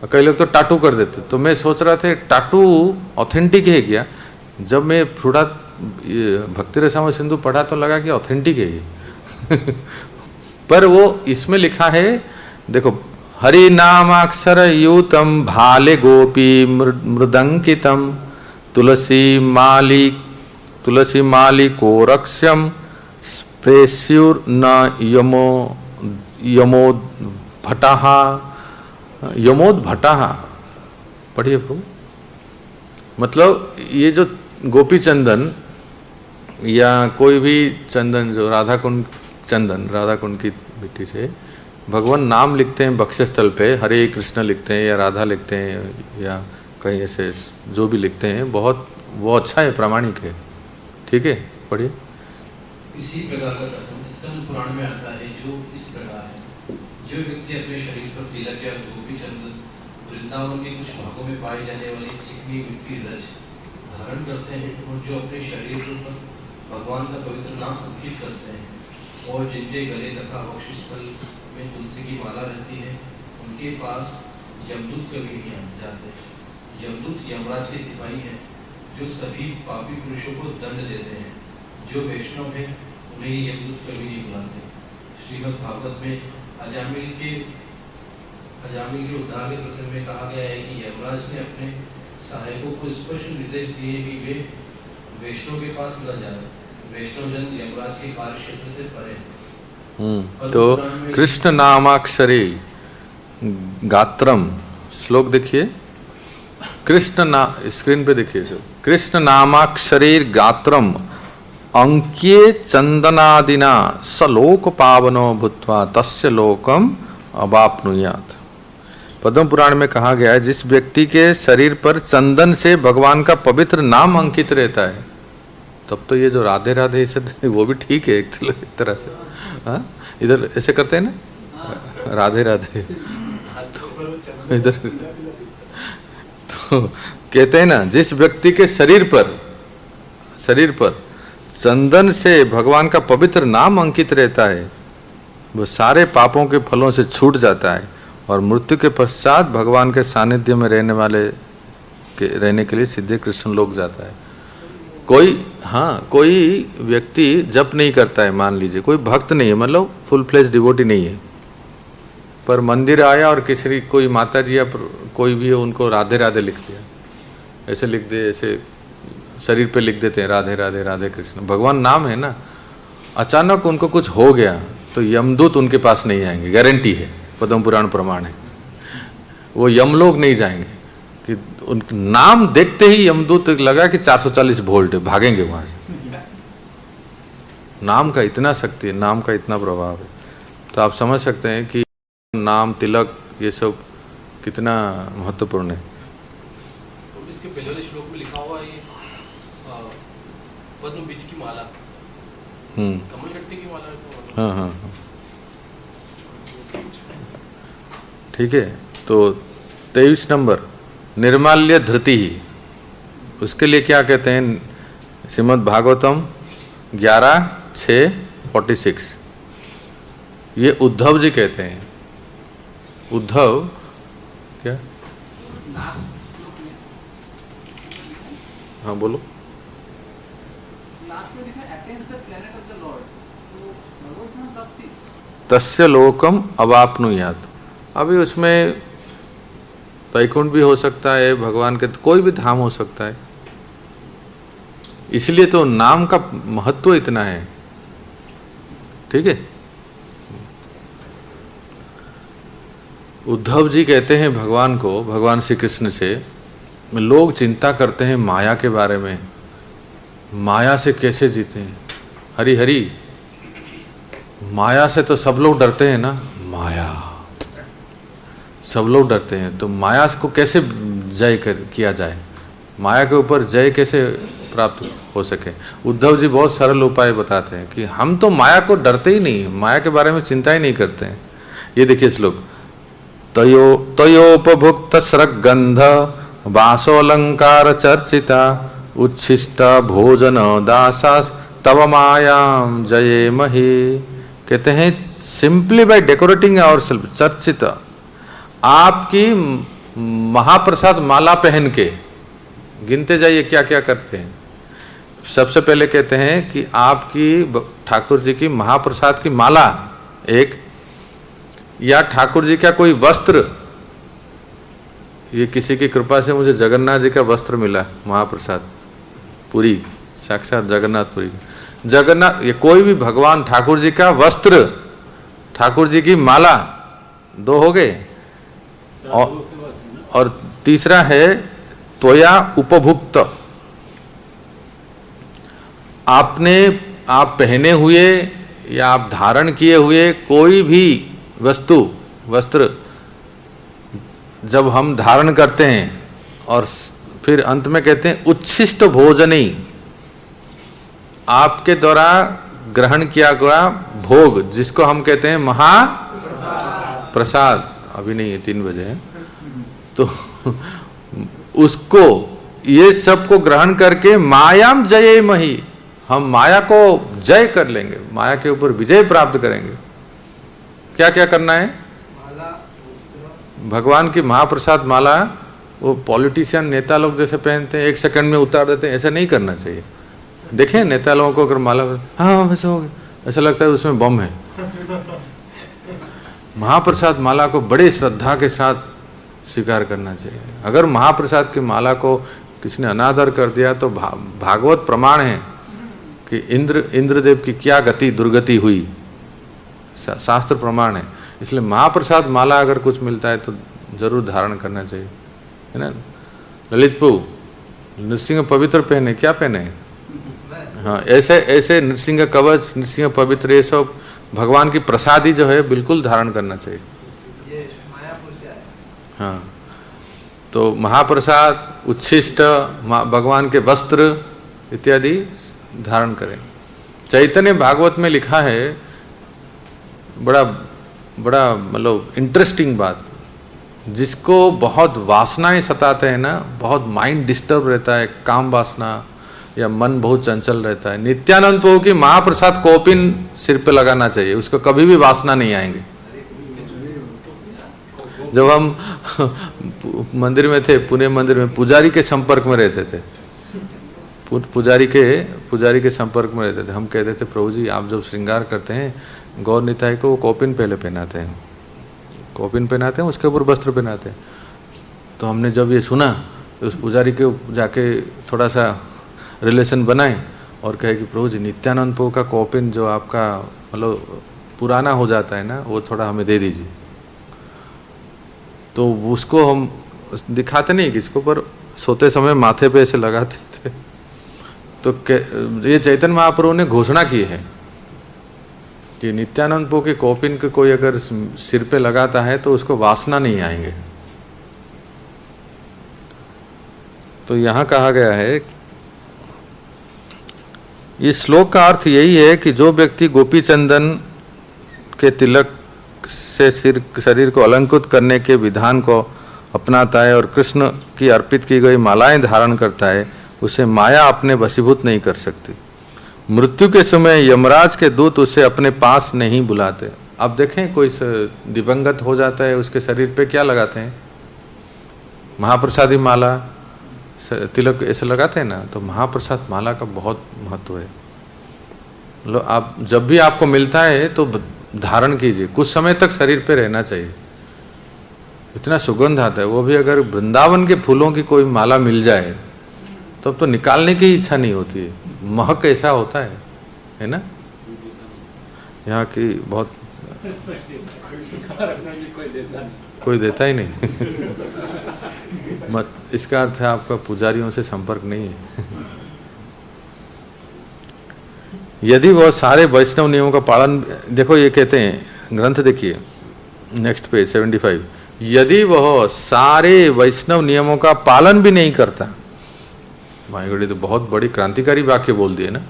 कई लोग तो टाटू कर देते। तो मैं सोच रहा था टाटू ऑथेंटिक है क्या? जब मैं थोड़ा भक्ति रसामृत सिंधु पढ़ा तो लगा कि ऑथेंटिक है ये। पर वो इसमें लिखा है, देखो, हरि नामाक्षर यूतम भाले गोपी मृदंकितम तुलसी माली कोरक्ष्यम प्रेस्युर न यमोद भटा। पढ़िए प्रभु। मतलब ये जो गोपी चंदन या कोई भी चंदन, जो राधा कुंड की मिट्टी से भगवान नाम लिखते हैं वक्षस्थल पे, हरे कृष्ण लिखते हैं या राधा लिखते हैं या कहीं ऐसे जो भी लिखते हैं, बहुत वो अच्छा है, प्रामाणिक है। ठीक है, पढ़िए। इसी प्रकार का कथन स्कंद पुराण में आता है, जो इस प्रकार है। जो व्यक्ति अपने शरीर पर तिलक या गोपी चंदन, वृंदावन के कुछ भागों में पाई जाने वाली चिकनी मिट्टी रज धारण करते हैं, और जो अपने शरीर पर भगवान का पवित्र नाम अंकित करते हैं, और जिनके गले तथा वक्षस्थल में तुलसी की माला रहती है, उनके पास यमदूत कभी नहीं जाते। यमदूत यमराज के सिपाही हैं, जो सभी पापी पुरुषों को दंड देते हैं। जो वैष्णव हैं उन्हें यमदूत कभी नहीं बुलाते। श्रीमद् भागवत में अजामिल के उद्धार के प्रसंग में कहा गया है कि यमराज ने अपने सहायकों को स्पष्ट निर्देश दिए कि वे वैष्णव के पास न जाए। वैष्णव जन यमराज के कार्य क्षेत्र से परे। तो कृष्ण नामाक्षरी गात्रम, श्लोक देखिए, स्क्रीन पे देखिए, कृष्ण नामाक्षरीर गात्रम अंक्ये चंदनादिना सलोक पावनो भूत्वा तस्य लोकम अवाप्नुयात्। पद्म पुराण में कहा गया है, जिस व्यक्ति के शरीर पर चंदन से भगवान का पवित्र नाम अंकित रहता है, तब तो ये जो राधे राधे से वो भी ठीक है एक तरह से। हाँ, इधर ऐसे करते हैं ना, राधे राधे, तो इधर तो कहते हैं ना, जिस व्यक्ति के शरीर पर चंदन से भगवान का पवित्र नाम अंकित रहता है, वो सारे पापों के फलों से छूट जाता है और मृत्यु के पश्चात भगवान के सानिध्य में रहने के लिए सीधे कृष्ण लोक जाता है। कोई व्यक्ति जप नहीं करता है, मान लीजिए कोई भक्त नहीं है, मतलब फुल फ्लेज डिवोटी नहीं है, पर मंदिर आया और कोई माता जी या कोई भी है उनको राधे राधे लिख दिया, ऐसे लिख दे, ऐसे शरीर पे लिख देते हैं राधे राधे राधे कृष्ण, भगवान नाम है ना। अचानक उनको कुछ हो गया तो यमदूत उनके पास नहीं आएंगे, गारंटी है, पद्म पुराण प्रमाण है। वो यमलोक नहीं जाएंगे कि उन नाम देखते ही यमदूत लगा कि 440 वोल्ट है, भागेंगे वहां से। नाम का इतना शक्ति है, नाम का इतना प्रभाव है। तो आप समझ सकते हैं कि नाम, तिलक, ये सब कितना महत्वपूर्ण है। तो इसके पहले वाले श्लोक में लिखा हुआ है ये पद्म बीज की माला, कमल गट्टे की माला। हाँ, ठीक है। तो 23 नंबर निर्माल्य धृति ही, उसके लिए क्या कहते हैं? श्रीमद् भागवतम 11:6-46, ये उद्धव जी कहते हैं। उद्धव क्या? हाँ बोलो। तस्य लोकम अवाप्नुयात। अभी उसमें वैकुंठ भी हो सकता है, भगवान के कोई भी धाम हो सकता है, इसलिए तो नाम का महत्व इतना है। ठीक है। उद्धव जी कहते हैं भगवान को, भगवान श्री कृष्ण से, लोग चिंता करते हैं माया के बारे में, माया से कैसे जीते हैं। हरि हरि, माया से तो सब लोग डरते हैं ना, माया सब लोग डरते हैं, तो माया को कैसे किया जाए, माया के ऊपर जय कैसे प्राप्त हो सके। उद्धव जी बहुत सरल उपाय बताते हैं कि हम तो माया को डरते ही नहीं, माया के बारे में चिंता ही नहीं करते हैं। ये देखिए श्लोक, तयोपभुक्त स्रगंध वासोलंकार चर्चिता उच्छिष्ट भोजन दासास तव मायाम जये मही। कहते हैं simply by decorating our self चर्चित, आपकी महाप्रसाद माला पहन के गिनते जाइए क्या क्या करते हैं। सबसे पहले कहते हैं कि आपकी ठाकुर जी की महाप्रसाद की माला एक, या ठाकुर जी का कोई वस्त्र, ये किसी की कृपा से मुझे जगन्नाथ जी का वस्त्र मिला, महाप्रसाद पुरी, साक्षात जगन्नाथपुरी, जगन्नाथ, ये कोई भी भगवान ठाकुर जी का वस्त्र, ठाकुर जी की माला, दो हो गए। और तीसरा है त्वया उपभुक्त, आप पहने हुए या आप धारण किए हुए कोई भी वस्त्र जब हम धारण करते हैं, और फिर अंत में कहते हैं उच्छिष्ट भोजनी, आपके द्वारा ग्रहण किया गया भोग, जिसको हम कहते हैं महाप्रसाद। अभी नहीं है, 3 बजे है, तो उसको, ये सब को ग्रहण करके मायाम जये मही, हम माया को जय कर लेंगे, माया के ऊपर विजय प्राप्त करेंगे। क्या क्या करना है? भगवान की महाप्रसाद माला, वो पॉलिटिशियन नेता लोग जैसे पहनते हैं, 1 सेकंड में उतार देते हैं, ऐसा नहीं करना चाहिए। देखें नेता लोगों को अगर माला, हाँ वैसे हो गया, ऐसा लगता है उसमें बम है। महाप्रसाद माला को बड़े श्रद्धा के साथ स्वीकार करना चाहिए। अगर महाप्रसाद की माला को किसी ने अनादर कर दिया तो भागवत प्रमाण है कि इंद्रदेव की क्या गति दुर्गति हुई, शास्त्र प्रमाण है। इसलिए महाप्रसाद माला अगर कुछ मिलता है तो जरूर धारण करना चाहिए, है ना। ललितपु नृसिंह पवित्र पहने, क्या पहने? हाँ, ऐसे नृसिंह कवच, नृसिंह पवित्र, ये सब भगवान की प्रसादी जो है बिल्कुल धारण करना चाहिए। हाँ, तो महाप्रसाद, उच्छिष्ट, भगवान के वस्त्र इत्यादि धारण करें। चैतन्य भागवत में लिखा है, बड़ा मतलब इंटरेस्टिंग बात, जिसको बहुत वासनाएं सताते हैं ना, बहुत माइंड डिस्टर्ब रहता है, काम वासना, या मन बहुत चंचल रहता है, नित्यानंद प्रभु की महाप्रसाद कौपिन सिर पे लगाना चाहिए, उसको कभी भी वासना नहीं आएंगे। जब हम मंदिर में थे, पुणे मंदिर में, पुजारी के संपर्क में रहते थे, पुजारी के संपर्क में रहते थे। हम कहते थे प्रभु जी आप जब श्रृंगार करते हैं गौर निताई को वो कौपिन पहले पहनाते हैं, कौपिन पहनाते हैं, उसके ऊपर वस्त्र पहनाते हैं। तो हमने जब ये सुना तो उस पुजारी के जाके थोड़ा सा रिलेशन बनाए और कहे कि प्रभु जी नित्यानंद प्रभु का कौपिन जो आपका मतलब पुराना हो जाता है ना, वो थोड़ा हमें दे दीजिए। तो उसको हम दिखाते नहीं किसको, पर सोते समय माथे पे ऐसे लगाते थे। तो ये चैतन्य महाप्रभु ने घोषणा की है कि नित्यानंद प्रभु के कौपिन के कोई अगर सिर पे लगाता है तो उसको वासना नहीं आएंगे। तो यहाँ कहा गया है, इस श्लोक का अर्थ यही है कि जो व्यक्ति गोपी चंदन के तिलक से शरीर को अलंकृत करने के विधान को अपनाता है और कृष्ण की अर्पित की गई मालाएं धारण करता है, उसे माया अपने वशीभूत नहीं कर सकती। मृत्यु के समय यमराज के दूत उसे अपने पास नहीं बुलाते। अब देखें कोई दिवंगत हो जाता है, उसके शरीर पे क्या लगाते हैं? महाप्रसादी माला, तिलक ऐसे लगाते हैं ना। तो महाप्रसाद माला का बहुत महत्व है। लो आप जब भी आपको मिलता है तो धारण कीजिए, कुछ समय तक शरीर पे रहना चाहिए। इतना सुगंध आता है, वो भी अगर वृंदावन के फूलों की कोई माला मिल जाए तब तो निकालने की इच्छा नहीं होती है, महक ऐसा होता है ना। यहाँ की बहुत कोई देता ही नहीं मत, इसका अर्थ है आपका पुजारियों से संपर्क नहीं है। यदि वह सारे वैष्णव नियमों का पालन, देखो ये कहते हैं ग्रंथ, देखिए नेक्स्ट पेज 75, यदि वह सारे वैष्णव नियमों का पालन भी नहीं करता, भाई तो बहुत बड़ी क्रांतिकारी वाक्य बोल दिए ना।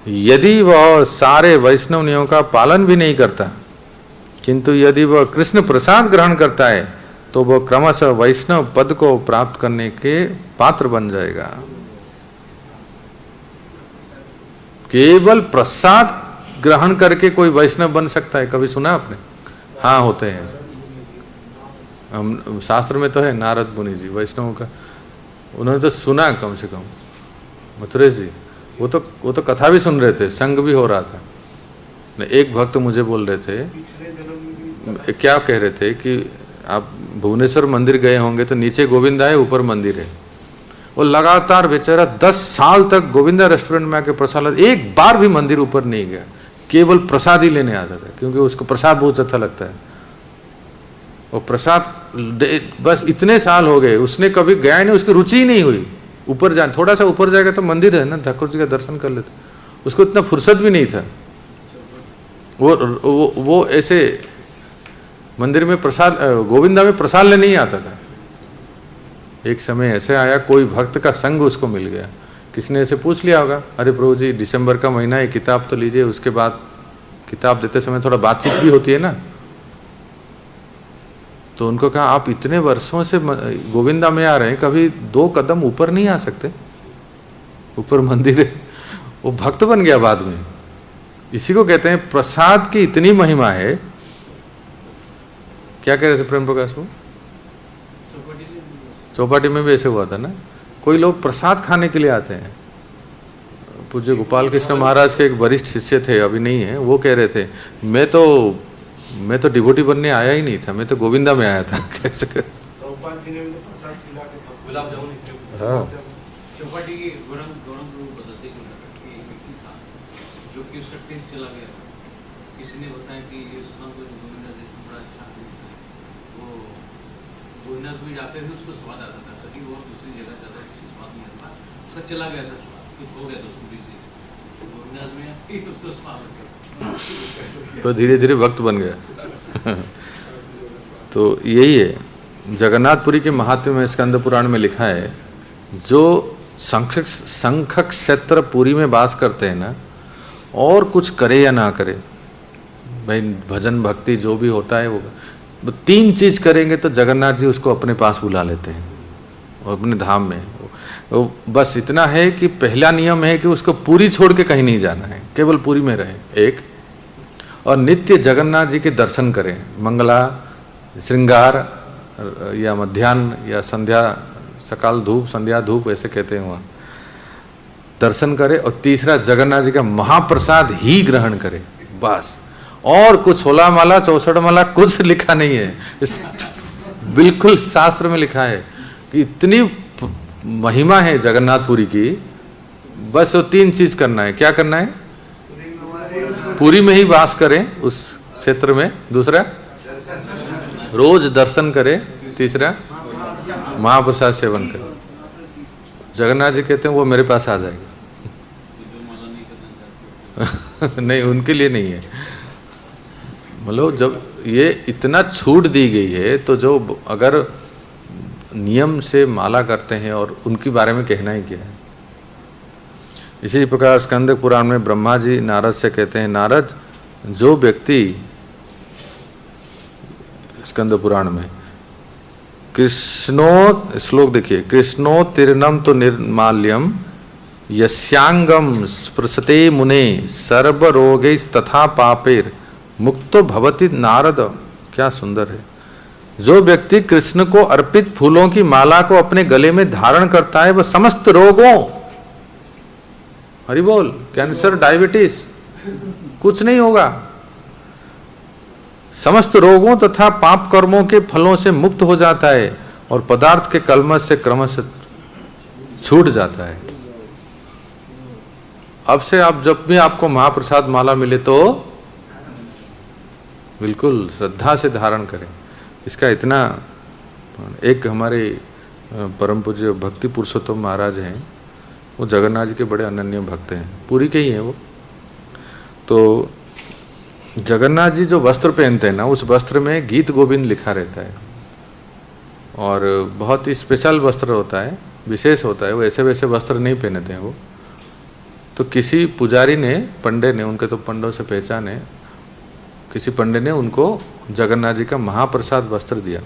यदि वह सारे वैष्णव नियमों का पालन भी नहीं करता किंतु यदि वह कृष्ण प्रसाद ग्रहण करता है तो वह क्रमशः वैष्णव पद को प्राप्त करने के पात्र बन जाएगा। केवल प्रसाद ग्रहण करके कोई वैष्णव बन सकता है? कभी सुना आपने? हाँ होते हैं, हम शास्त्र में तो है, नारद मुनि जी वैष्णव का, उन्होंने तो सुना कम से कम। मथुरेश जी वो तो कथा भी सुन रहे थे, संग भी हो रहा था। एक भक्त मुझे बोल रहे थे, क्या कह रहे थे कि आप भुवनेश्वर मंदिर गए होंगे तो नीचे गोविंदा है, ऊपर मंदिर है। वो लगातार बेचारा 10 साल तक गोविंदा रेस्टोरेंट में आके प्रसाद, एक बार भी मंदिर ऊपर नहीं गया, केवल प्रसाद ही लेने आता था, क्योंकि उसको प्रसाद बहुत अच्छा लगता है। और प्रसाद बस इतने साल हो गए, उसने कभी गया नहीं, उसकी रुचि ही नहीं हुई ऊपर जाने। थोड़ा सा ऊपर जाएगा तो मंदिर है ना, ठाकुर जी का दर्शन कर लेते, उसको इतना फुर्सत भी नहीं था। वो ऐसे मंदिर में प्रसाद, गोविंदा में प्रसाद लेने ही आता था। एक समय ऐसे आया, कोई भक्त का संग उसको मिल गया, किसने ऐसे पूछ लिया होगा, अरे प्रभु जी दिसंबर का महीना है, किताब तो लीजिए। उसके बाद किताब देते समय थोड़ा बातचीत भी होती है ना, तो उनको कहा आप इतने वर्षों से गोविंदा में आ रहे हैं, कभी 2 कदम ऊपर नहीं आ सकते? ऊपर मंदिर है। वो भक्त बन गया बाद में। इसी को कहते हैं प्रसाद की इतनी महिमा है। क्या कह रहे थे प्रेम प्रकाश को? चौपाटी में भी ऐसे हुआ था ना, कोई लोग प्रसाद खाने के लिए आते हैं। पूज्य गोपाल कृष्ण महाराज के एक वरिष्ठ शिष्य थे, अभी नहीं है, वो कह रहे थे मैं तो डिवोटी बनने आया ही नहीं था, मैं तो गोविंदा में आया था। कैसे कर गुलाब जामुन चौपाटी की गौरंग बदलते जो कि उसका टेस्ट चला गया। किसी ने बताया कि ये सुना को गोविंदा देखो बड़ा अच्छा है, वो गोविंदा में जाते थे उसको स्वाद आता था, कभी वो दूसरी जगह जाता किसी स्वाद नहीं आता, उसका चला गया था स्वाद, कुछ हो गया था उसको बीच से, गोविंदा में उसको स्वाद आ गया तो धीरे धीरे वक्त बन गया। तो यही है जगन्नाथपुरी के महात्म्य में स्कंद पुराण में लिखा है, जो शंख क्षेत्र पुरी में वास करते हैं ना, और कुछ करे या ना करे, भाई भजन भक्ति जो भी होता है वो 3 चीज करेंगे तो जगन्नाथ जी उसको अपने पास बुला लेते हैं और अपने धाम में। वो बस इतना है कि पहला नियम है कि उसको पूरी छोड़ के कहीं नहीं जाना है, केवल पूरी में रहे एक, और नित्य जगन्नाथ जी के दर्शन करें, मंगला श्रृंगार या मध्याह्न या संध्या, सकाल धूप संध्या धूप ऐसे कहते हैं वहाँ, दर्शन करे। और तीसरा जगन्नाथ जी का महाप्रसाद ही ग्रहण करे बस, और कुछ 16 माला 64 माला कुछ लिखा नहीं है, इस बिल्कुल शास्त्र में लिखा है कि इतनी महिमा है जगन्नाथपुरी की, बस वो 3 चीज करना है। क्या करना है? पुरी में ही वास करें उस क्षेत्र में, दूसरा रोज दर्शन करें, तीसरा महाप्रसाद सेवन करें। जगन्नाथ जी कहते हैं वो मेरे पास आ जाएगा। नहीं, उनके लिए नहीं है, मतलब जब ये इतना छूट दी गई है तो जो अगर नियम से माला करते हैं और उनके बारे में कहना ही क्या है। इसी प्रकार स्कंद पुराण में ब्रह्मा जी नारद से कहते हैं, नारद जो व्यक्ति, स्कंद पुराण में कृष्णो, श्लोक देखिए, कृष्णो तीर्णम तो निर्माल्यम यस्यांगम स्पृशते मुने सर्व रोगे तथा पापेर मुक्तो भवति नारद। क्या सुंदर है। जो व्यक्ति कृष्ण को अर्पित फूलों की माला को अपने गले में धारण करता है वह समस्त रोगों, हरि बोल, कैंसर डायबिटीज कुछ नहीं होगा, समस्त रोगों तथा पाप कर्मों के फलों से मुक्त हो जाता है और पदार्थ के कलमश से क्रमश छूट जाता है। अब से आप जब भी आपको महाप्रसाद माला मिले तो बिल्कुल श्रद्धा से धारण करें। इसका इतना, एक हमारे परम पूज्य भक्ति पुरुषोत्तम महाराज हैं, वो जगन्नाथ जी के बड़े अनन्य भक्त हैं, पूरी के ही हैं वो। तो जगन्नाथ जी जो वस्त्र पहनते हैं ना, उस वस्त्र में गीत गोविंद लिखा रहता है और बहुत ही स्पेशल वस्त्र होता है, विशेष होता है, वो ऐसे वैसे वस्त्र नहीं पहनते हैं वो। तो किसी पुजारी ने, पंडे ने, उनके तो पंडों से पहचान है, किसी पंडे ने उनको जगन्नाथ जी का महाप्रसाद वस्त्र दिया,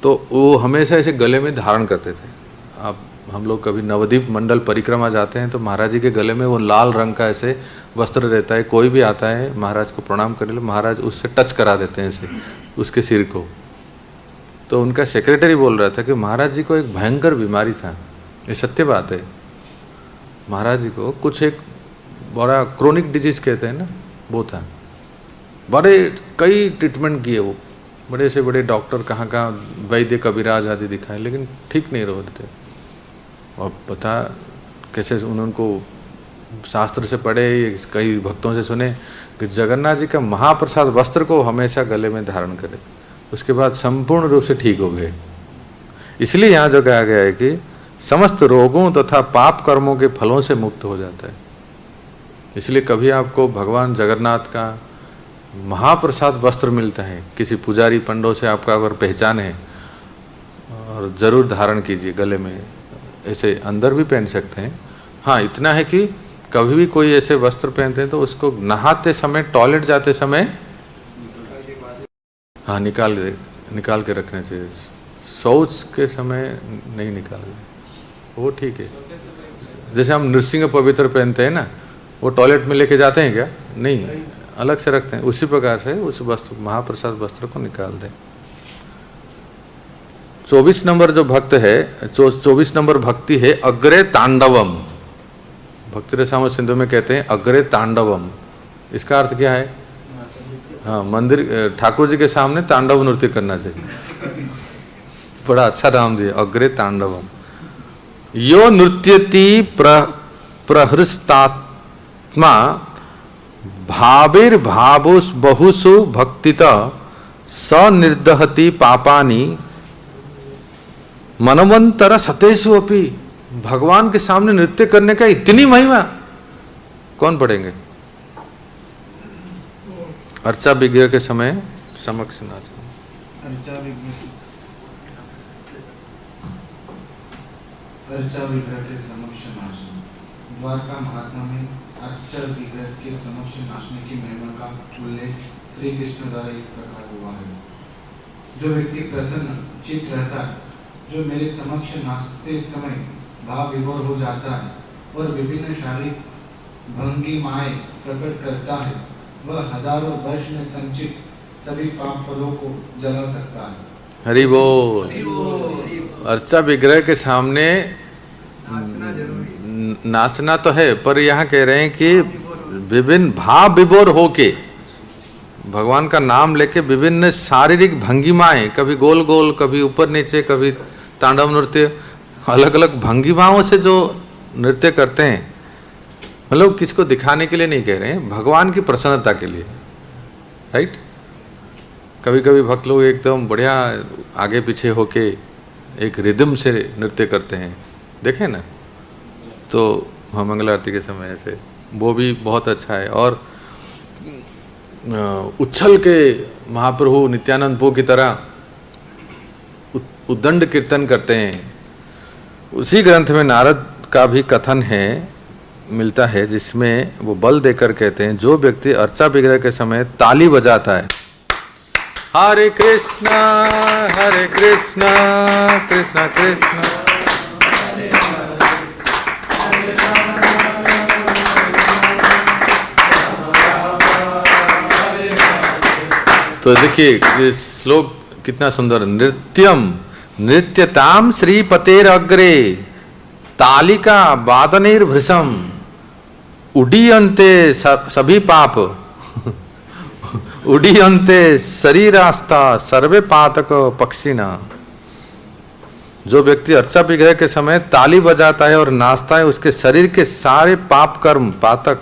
तो वो हमेशा ऐसे गले में धारण करते थे। आप हम लोग कभी नवद्वीप मंडल परिक्रमा जाते हैं तो महाराज जी के गले में वो लाल रंग का ऐसे वस्त्र रहता है, कोई भी आता है महाराज को प्रणाम करने लिए, महाराज उससे टच करा देते हैं ऐसे उसके सिर को। तो उनका सेक्रेटरी बोल रहा था कि महाराज जी को एक भयंकर बीमारी था, ये सत्य बात है, महाराज जी को कुछ एक बड़ा क्रोनिक डिजीज कहते हैं ना, वो था, बड़े कई ट्रीटमेंट किए वो, बड़े से बड़े डॉक्टर कहाँ कहाँ वैद्य कविराज आदि दिखाए, लेकिन ठीक नहीं रहे थे। और पता कैसे उनको शास्त्र से पढ़े, कई भक्तों से सुने कि जगन्नाथ जी का महाप्रसाद वस्त्र को हमेशा गले में धारण करे, उसके बाद संपूर्ण रूप से ठीक हो गए। इसलिए यहाँ जो कहा गया है कि समस्त रोगों तथा पाप कर्मों के फलों से मुक्त हो जाता है। इसलिए कभी आपको भगवान जगन्नाथ का महाप्रसाद वस्त्र मिलता है, किसी पुजारी पंडों से आपका अगर पहचान है, और ज़रूर धारण कीजिए गले में, ऐसे अंदर भी पहन सकते हैं। हाँ, इतना है कि कभी भी कोई ऐसे वस्त्र पहनते हैं तो उसको नहाते समय, टॉयलेट जाते समय, हाँ निकाल के रखना चाहिए। शौच के समय नहीं निकालना, वो ठीक है। जैसे हम नृसिंह पवित्र पहनते हैं ना, वो टॉयलेट में लेके जाते हैं क्या? नहीं, अलग से रखते हैं। उसी प्रकार से उस वस्त्र, महाप्रसाद वस्त्र को निकाल दें। 24 नंबर जो भक्त है, 24 नंबर भक्ति है अग्रे तांडवम। भक्ति रसामृत सिंधु में कहते हैं अग्रे तांडवम। इसका अर्थ क्या है? हाँ, मंदिर ठाकुर जी के सामने तांडव नृत्य करना चाहिए। बड़ा अच्छा नाम दिया, अग्रे तांडवम। यो नृत्यति प्रहृष्टात्मा भाविर्भावुस बहुसु भक्तिता स निर्दहति पापानि मनवंतर सतेषु अपि। भगवान के सामने नृत्य करने का इतनी महिमा, कौन पढ़ेंगे? अर्चा विग्रह के समय समक्ष नाचना। अर्चा विग्रह के समक्ष नाचना। द्वारका महात्मा में अर्चा विग्रह के समक्ष नाचने की महिमा का उल्लेख श्री कृष्ण द्वारा इस प्रकार हुआ है। जो व्यक्ति प्रसन्न चित्त रहता है जो मेरे समक्ष नाचते समय भाव विभोर हो जाता है और विभिन्न शारीरिक भंगिमाएं प्रकट करता है, वह हजारों वर्ष में संचित सभी पाप फलों को जला सकता है। हरि बोल। अर्चा विग्रह के सामने नाचना तो है, पर यहाँ कह रहे हैं कि विभिन्न भाव विभोर होके भगवान का नाम लेके विभिन्न शारीरिक भंगिमाएं, कभी गोल गोल, कभी ऊपर नीचे, कभी तांडव नृत्य, अलग अलग भंगिमाओं से जो नृत्य करते हैं, मतलब किसको दिखाने के लिए नहीं कह रहे हैं, भगवान की प्रसन्नता के लिए, राइट। कभी कभी भक्त लोग एकदम बढ़िया आगे पीछे होके एक रिदम से नृत्य करते हैं, देखें ना, तो हम मंगल आरती के समय ऐसे, वो भी बहुत अच्छा है। और उच्छल के महाप्रभु नित्यानंद पो की तरह उद्दंड कीर्तन करते हैं। उसी ग्रंथ में नारद का भी कथन है, मिलता है, जिसमें वो बल देकर कहते हैं, जो व्यक्ति अर्चा विग्रह के समय ताली बजाता है, हरे कृष्णा कृष्णा कृष्णा, तो देखिए ये श्लोक कितना सुंदर, नृत्यम नृत्यताम श्रीपतेर अग्रे तालिका वादनेर्भृशम उडीयन्ते सभी पाप उडीयन्ते शरीरास्ता सर्वे पातक पक्षिणा। जो व्यक्ति अर्चा विग्रह के समय ताली बजाता है और नाचता है, उसके शरीर के सारे पाप कर्म पातक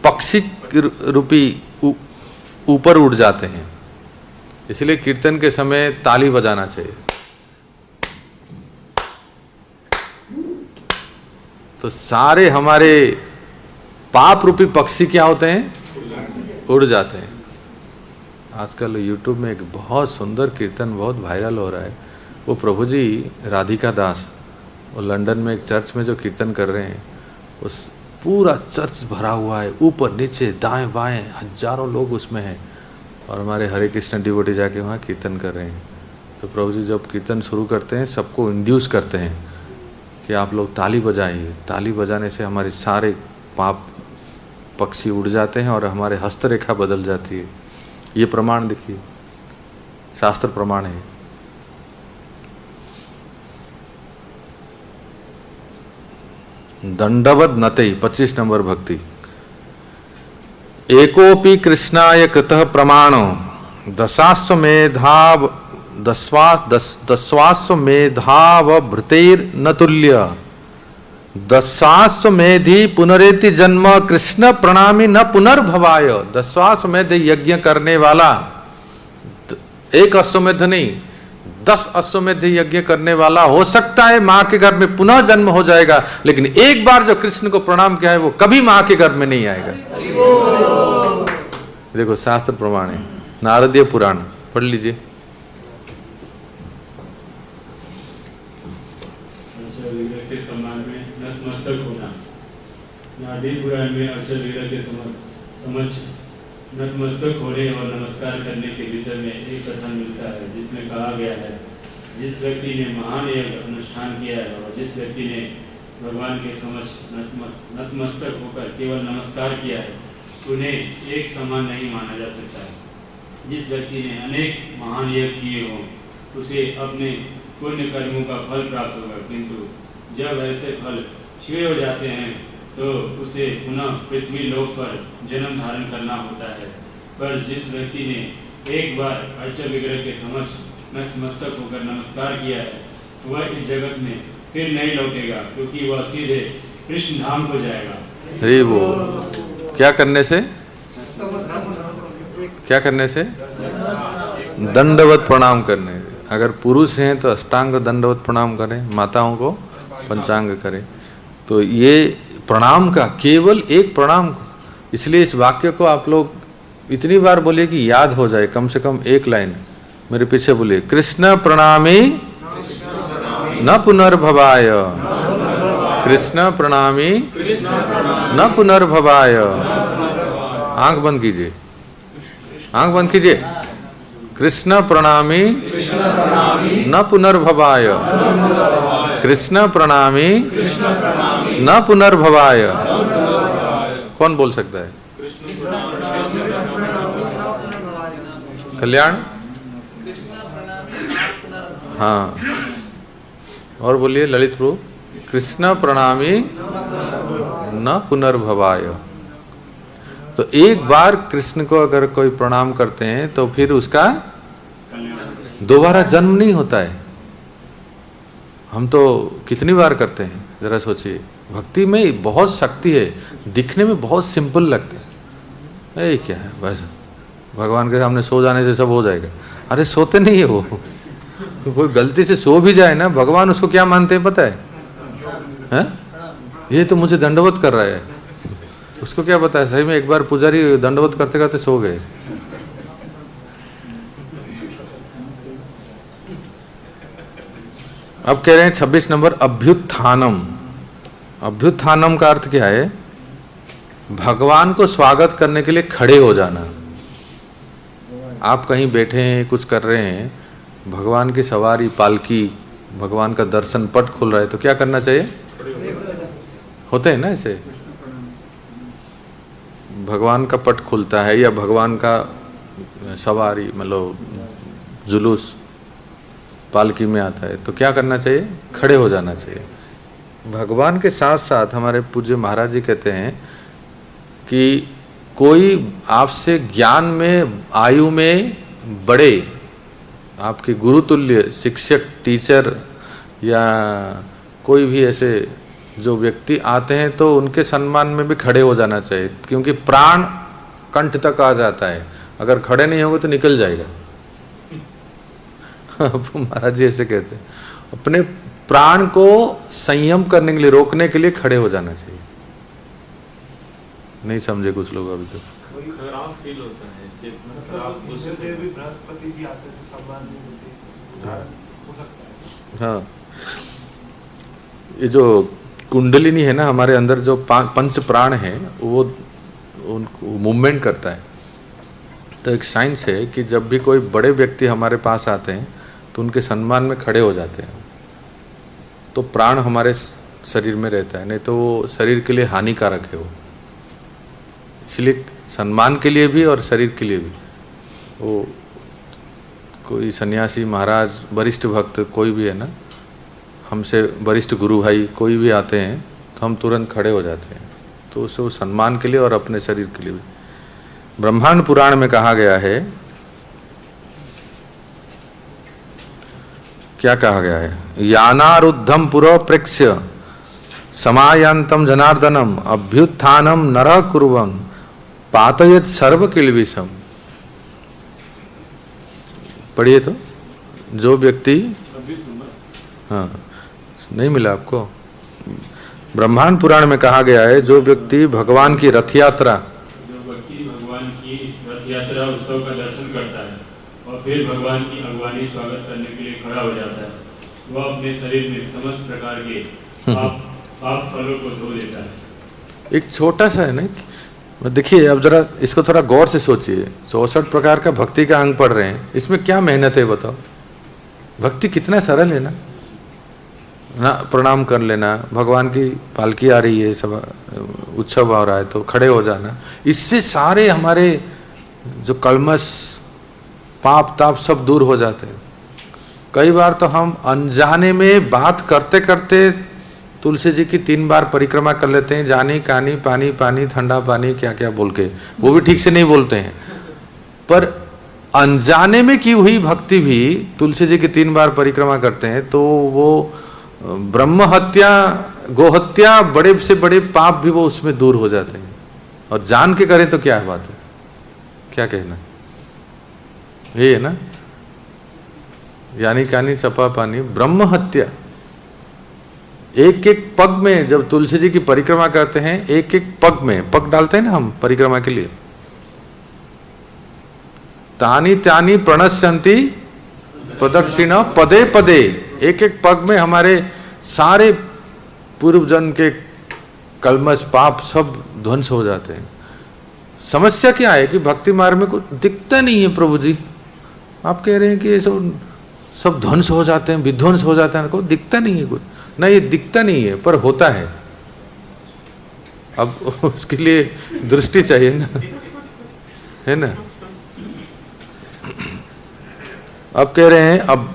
पक्षी रूपी ऊपर उड़ जाते हैं। इसलिए कीर्तन के समय ताली बजाना चाहिए। तो सारे हमारे पाप रूपी पक्षी क्या होते हैं, उड़ जाते हैं। आजकल यूट्यूब में एक बहुत सुंदर कीर्तन बहुत वायरल हो रहा है, वो प्रभु जी राधिका दास, वो लंदन में एक चर्च में जो कीर्तन कर रहे हैं, उस पूरा चर्च भरा हुआ है, ऊपर नीचे दाएं बाएं हजारों लोग उसमें हैं, और हमारे हरे कृष्ण डिवोटी जाके वहाँ कीर्तन कर रहे हैं। तो प्रभु जी जब कीर्तन शुरू करते हैं, सबको इंड्यूस करते हैं कि आप लोग ताली बजाइए। ताली बजाने से हमारे सारे पाप पक्षी उड़ जाते हैं और हमारे हस्तरेखा बदल जाती है। ये प्रमाण देखिए, शास्त्र प्रमाण है। दंडवद नते 25 नंबर भक्ति। एकोपि कृष्णाय कृतः प्रमाणो दस्वास्वमेधावभृतेर न तुल्य दस्वास्वमेधि पुनरेति जन्म कृष्ण प्रणामी न पुनर्भवाय। दस्वास्वमेध यज्ञ करने वाला, एक अश्वमेध नहीं 10 अश्वमेध यज्ञ करने वाला हो सकता है माँ के गर्भ में पुनः जन्म हो जाएगा, लेकिन एक बार जो कृष्ण को प्रणाम किया है वो कभी माँ के गर्भ में नहीं आएगा। देखो शास्त्र प्रमाण है, नारदीय पुराण पढ़ लीजिए। के सम्मान में नतमस्तक होना। नारदीय पुराण में अर्चा विग्रह के समझ नतमस्तक होने और नमस्कार करने के विषय में एक कथन मिलता है, जिसमें कहा गया है, जिस व्यक्ति ने महान यज्ञ अनुष्ठान किया है और जिस व्यक्ति ने भगवान के समक्ष नतमस्तक होकर केवल नमस्कार किया है, उन्हें एक समान नहीं माना जा सकता है। जिस व्यक्ति ने अनेक महान यज्ञ किए हों, उसे अपने पुण्य कर्मों का फल प्राप्त होगा, किंतु जब ऐसे फल क्षीण हो जाते हैं तो उसे पुनः पृथ्वी लोक पर जन्म धारण करना होता है। पर जिस व्यक्ति ने एक बार अर्चा विग्रह के समक्ष नतमस्तक होकर नमस्कार किया है, वह इस जगत में फिर नहीं लौटेगा, क्योंकि वह सीधे कृष्ण धाम को जाएगा। अरे वो क्या करने से, क्या करने से? दंडवत प्रणाम करने। अगर पुरुष हैं तो अष्टांग दंडवत प्रणाम करें, माताओं को पंचांग करें। तो ये प्रणाम का केवल एक प्रणाम, इसलिए इस वाक्य को आप लोग इतनी बार बोलिए कि याद हो जाए, कम से कम एक लाइन मेरे पीछे बोलिए, कृष्ण प्रणामी न पुनर्भवाय, कृष्ण प्रणामी न पुनर्भवाय। आंख बंद कीजिए, आंख बंद कीजिए। कृष्ण प्रणामी न पुनर्भवाय, कृष्ण प्रणामी न पुनर्भवाय। कौन बोल सकता है? कल्याण। हाँ, और बोलिए ललित प्रभु। कृष्ण प्रणामी न पुनर्भवाय। तो एक बार कृष्ण को अगर कोई प्रणाम करते हैं तो फिर उसका दोबारा जन्म नहीं होता है। हम तो कितनी बार करते हैं, जरा सोचिए। भक्ति में बहुत शक्ति है, दिखने में बहुत सिंपल लगता है। ये क्या है, बस भगवान के सामने सो जाने से सब हो जाएगा। अरे सोते नहीं है वो। कोई गलती से सो भी जाए ना, भगवान उसको क्या मानते हैं पता है? ये तो मुझे दंडवत कर रहा है, उसको क्या पता है? सही में एक बार पुजारी दंडवत करते करते सो गए। अब कह रहे हैं 26 नंबर, अभ्युत्थानम। अभ्युत्थानम का अर्थ क्या है? भगवान को स्वागत करने के लिए खड़े हो जाना। आप कहीं बैठे हैं, कुछ कर रहे हैं, भगवान की सवारी, पालकी, भगवान का दर्शन, पट खुल रहा है, तो क्या करना चाहिए? होते हैं ना ऐसे, भगवान का पट खुलता है या भगवान का सवारी मतलब जुलूस पालकी में आता है, तो क्या करना चाहिए? खड़े हो जाना चाहिए। भगवान के साथ साथ हमारे पूज्य महाराज जी कहते हैं कि कोई आपसे ज्ञान में, आयु में बड़े, आपके गुरुतुल्य शिक्षक, टीचर या कोई भी ऐसे जो व्यक्ति आते हैं तो उनके सम्मान में भी खड़े हो जाना चाहिए, क्योंकि प्राण कंठ तक आ जाता है। अगर खड़े नहीं होंगे तो निकल जाएगा। महाराज जी ऐसे कहते हैं, अपने प्राण को संयम करने के लिए, रोकने के लिए खड़े हो जाना चाहिए। नहीं समझे कुछ लोग अभी तक? खराब फील होता है। भी बृहस्पति जी आते थे, सम्मान नहीं मिलती, हो सकता है। हाँ, ये जो कुंडलिनी है ना हमारे अंदर, जो पंच प्राण है, वो उनको मूवमेंट करता है। तो एक साइंस है कि जब भी कोई बड़े व्यक्ति हमारे पास आते हैं तो उनके सम्मान में खड़े हो जाते हैं, तो प्राण हमारे शरीर में रहता है, नहीं तो वो शरीर के लिए हानिकारक है वो। इसलिए सम्मान के लिए भी और शरीर के लिए भी, वो कोई सन्यासी महाराज, वरिष्ठ भक्त कोई भी है ना, हमसे वरिष्ठ गुरु भाई कोई भी आते हैं तो हम तुरंत खड़े हो जाते हैं, तो उससे वो सम्मान के लिए और अपने शरीर के लिए भी। ब्रह्मांड पुराण में कहा गया है, क्या कहा गया है? यानारुद्धम पुरो प्रेक्ष्य समायांतम जनार्दनम अभ्युत्थानम नरः कुर्वन् पातयेत सर्व किल्बिषम्। पढ़िए तो, जो व्यक्ति, हाँ नहीं मिला आपको? ब्रह्मांड पुराण में कहा गया है, जो व्यक्ति भगवान की रथ यात्रा, जो व्यक्ति भगवान की रथ यात्रा उत्सव का दर्शन करता है और फिर भगवान की अगवानी स्वागत करने के लिए खड़ा हो जाता है, वह अपने शरीर में समस्त प्रकार के पाप फलों को धो देता है। एक छोटा सा है ना, देखिए अब जरा इसको थोड़ा गौर से सोचिए। 64 प्रकार का भक्ति का अंग पढ़ रहे हैं, इसमें क्या मेहनत है बताओ? भक्ति कितना सरल है ना। प्रणाम कर लेना, भगवान की पालकी आ रही है, सब उत्सव आ रहा है तो खड़े हो जाना, इससे सारे हमारे जो कलमश, पाप ताप सब दूर हो जाते हैं। कई बार तो हम अनजाने में बात करते करते तुलसी जी की 3 बार परिक्रमा कर लेते हैं, जानी कानी पानी पानी ठंडा पानी क्या क्या बोल के, वो भी ठीक से नहीं बोलते हैं, पर अनजाने में की हुई भक्ति भी तुलसी जी की 3 बार परिक्रमा करते हैं तो वो ब्रह्म हत्या, गोहत्या, बड़े से बड़े पाप भी वो उसमें दूर हो जाते हैं। और जान के करें तो क्या बात है, क्या कहना, ये है ना, यानी कानी चपा पानी, ब्रह्म हत्या। एक एक पग में जब तुलसी जी की परिक्रमा करते हैं, एक एक पग में पग डालते हैं ना हम परिक्रमा के लिए, तानी तानी प्रणश्यंती प्रदक्षिणा पदे पदे, एक एक पग में हमारे सारे पूर्व जन्म के कलमश पाप सब ध्वंस हो जाते हैं। समस्या क्या है कि भक्ति मार्ग में कुछ दिखता नहीं है प्रभु जी, आप कह रहे हैं कि ये सब ध्वंस हो जाते हैं, विध्वंस हो जाते हैं, को दिखता नहीं है कुछ। ना, ये दिखता नहीं है पर होता है। अब उसके लिए दृष्टि चाहिए ना, है ना। अब कह रहे हैं, अब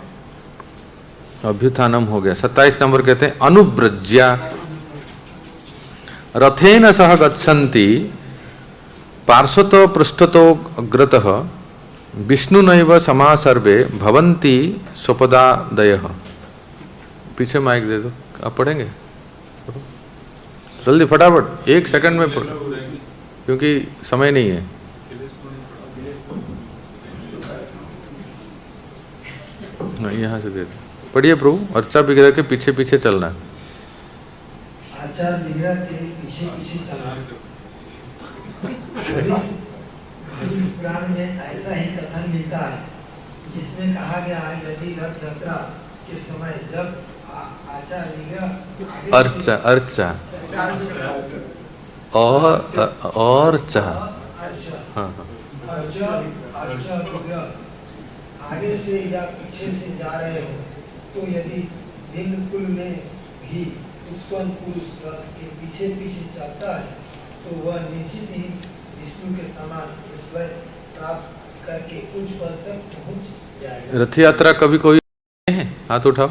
अभ्युत्थानम हो गया। 27 नंबर कहते हैं अनुव्रज्या रथेन सह गच्छन्ति पार्श्वतो पृष्ठतो अग्रतः विष्णुनैव समा सर्वे भवन्ति स्वपदादयः। पीछे माइक दे दो, आप पढ़ेंगे जल्दी फटाफट, 1 सेकंड में पढ़, क्योंकि समय नहीं है। यहाँ से दे दो, पढ़िए प्रभु। अर्चा विग्रह के पीछे पीछे चलना है। आचार विग्रह के पीछे पीछे चलना। भविष्य पुराण में ऐसा ही कथन मिलता है, जिसमें कहा गया है यदि रथ यात्रा के समय जब आचार विग्रह अर्चा अर्चा और चा अर्चा विग्रह आगे से या पीछे से जा रहे हो, तो यदि भिन्न कुल में भी उत्पन्न पुरुष रथ के पीछे पीछे चलता है, तो वह निश्चित ही विष्णु के समान ईश्वर प्राप्त करके उच्च पद तक पहुंच जाएगा। रथ यात्रा कभी कोई है? हाथ उठाओ।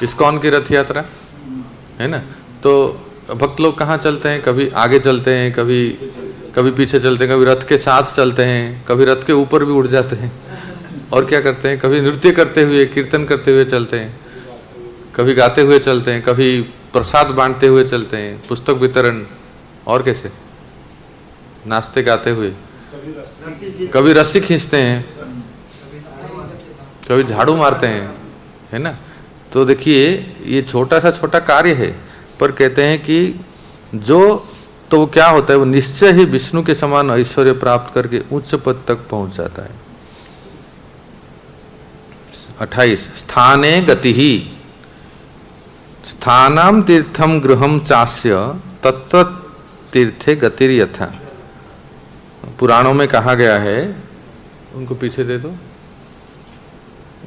इस्कॉन की रथ यात्रा है ना, तो भक्त लोग कहाँ चलते हैं? कभी आगे चलते हैं, कभी पीछे चलते हैं, कभी रथ के साथ चलते हैं, कभी रथ के ऊपर भी उड़ जाते हैं, और क्या करते हैं, कभी नृत्य करते हुए, कीर्तन करते हुए चलते हैं, कभी गाते हुए चलते हैं, कभी प्रसाद बांटते हुए चलते हैं, पुस्तक वितरण, और कैसे नाचते गाते हुए, कभी रस्सी खींचते हैं, कभी झाड़ू मारते हैं, है ना। तो देखिए ये छोटा सा छोटा कार्य है, पर कहते हैं कि जो तो वो क्या होता है, वो निश्चय ही विष्णु के समान ऐश्वर्य प्राप्त करके उच्च पद तक पहुंच जाता है। 28 स्थाने गति ही स्थानाम तीर्थम गृहम चास्य तत्र तीर्थे गतिर्यथा। पुराणों में कहा गया है, उनको पीछे दे दो,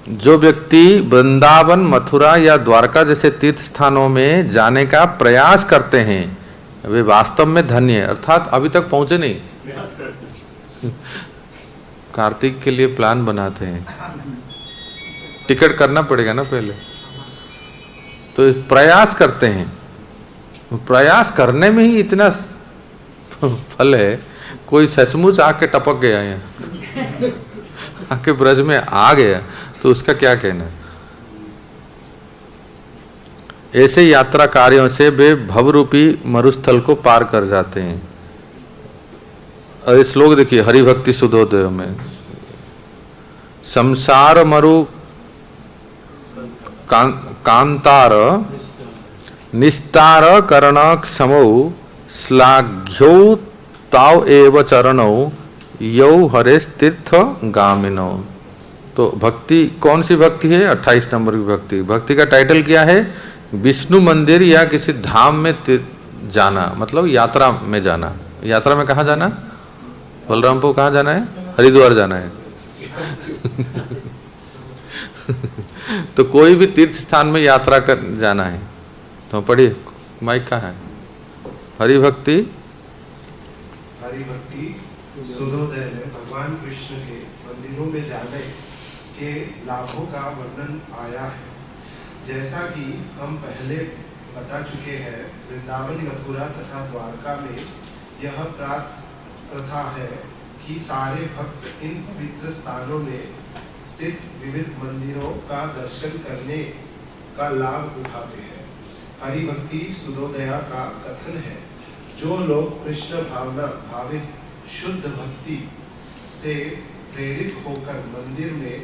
जो व्यक्ति वृंदावन, मथुरा या द्वारका जैसे तीर्थ स्थानों में जाने का प्रयास करते हैं, वे वास्तव में धन्य है। अर्थात अभी तक पहुंचे नहीं, कार्तिक के लिए प्लान बनाते हैं, टिकट करना पड़ेगा ना पहले, तो प्रयास करते हैं। प्रयास करने में ही इतना फल है। कोई सचमुच आके टपक गया यहाँ, आके ब्रज में आ गया, तो उसका क्या कहना। ऐसे यात्रा कार्यों से वे भवरूपी मरुस्थल को पार कर जाते हैं। और इस श्लोक देखिए हरिभक्ति सुधोदय में, संसार मरु कांतार निस्तार करण क्षमौ श्लाघ्यौ ताव एव चरणौ यौ हरेश तीर्थ गामिनौ। तो भक्ति कौन सी भक्ति है? 28 नंबर की भक्ति। भक्ति का टाइटल क्या है? विष्णु मंदिर या किसी धाम में जाना, मतलब यात्रा में जाना। यात्रा में कहाँ जाना? बलरामपुर कहाँ जाना है? हरिद्वार जाना है। तो कोई भी तीर्थ स्थान में यात्रा कर जाना है तो पढ़िए, माइक कहाँ है? हरिभक्ति सुधोदय में भगवान कृष्ण के मंदिरों में जाने के लाभों का वर्णन आया है। जैसा कि हम पहले बता चुके हैं, वृंदावन, मथुरा तथा द्वारका में यह प्रथा है कि सारे भक्त इन पवित्र स्थानों में स्थित विविध मंदिरों का दर्शन करने का लाभ उठाते हैं। हरिभक्ति सुधोदया का कथन है, जो लोग कृष्ण भावना भावित शुद्ध भक्ति से प्रेरित होकर मंदिर में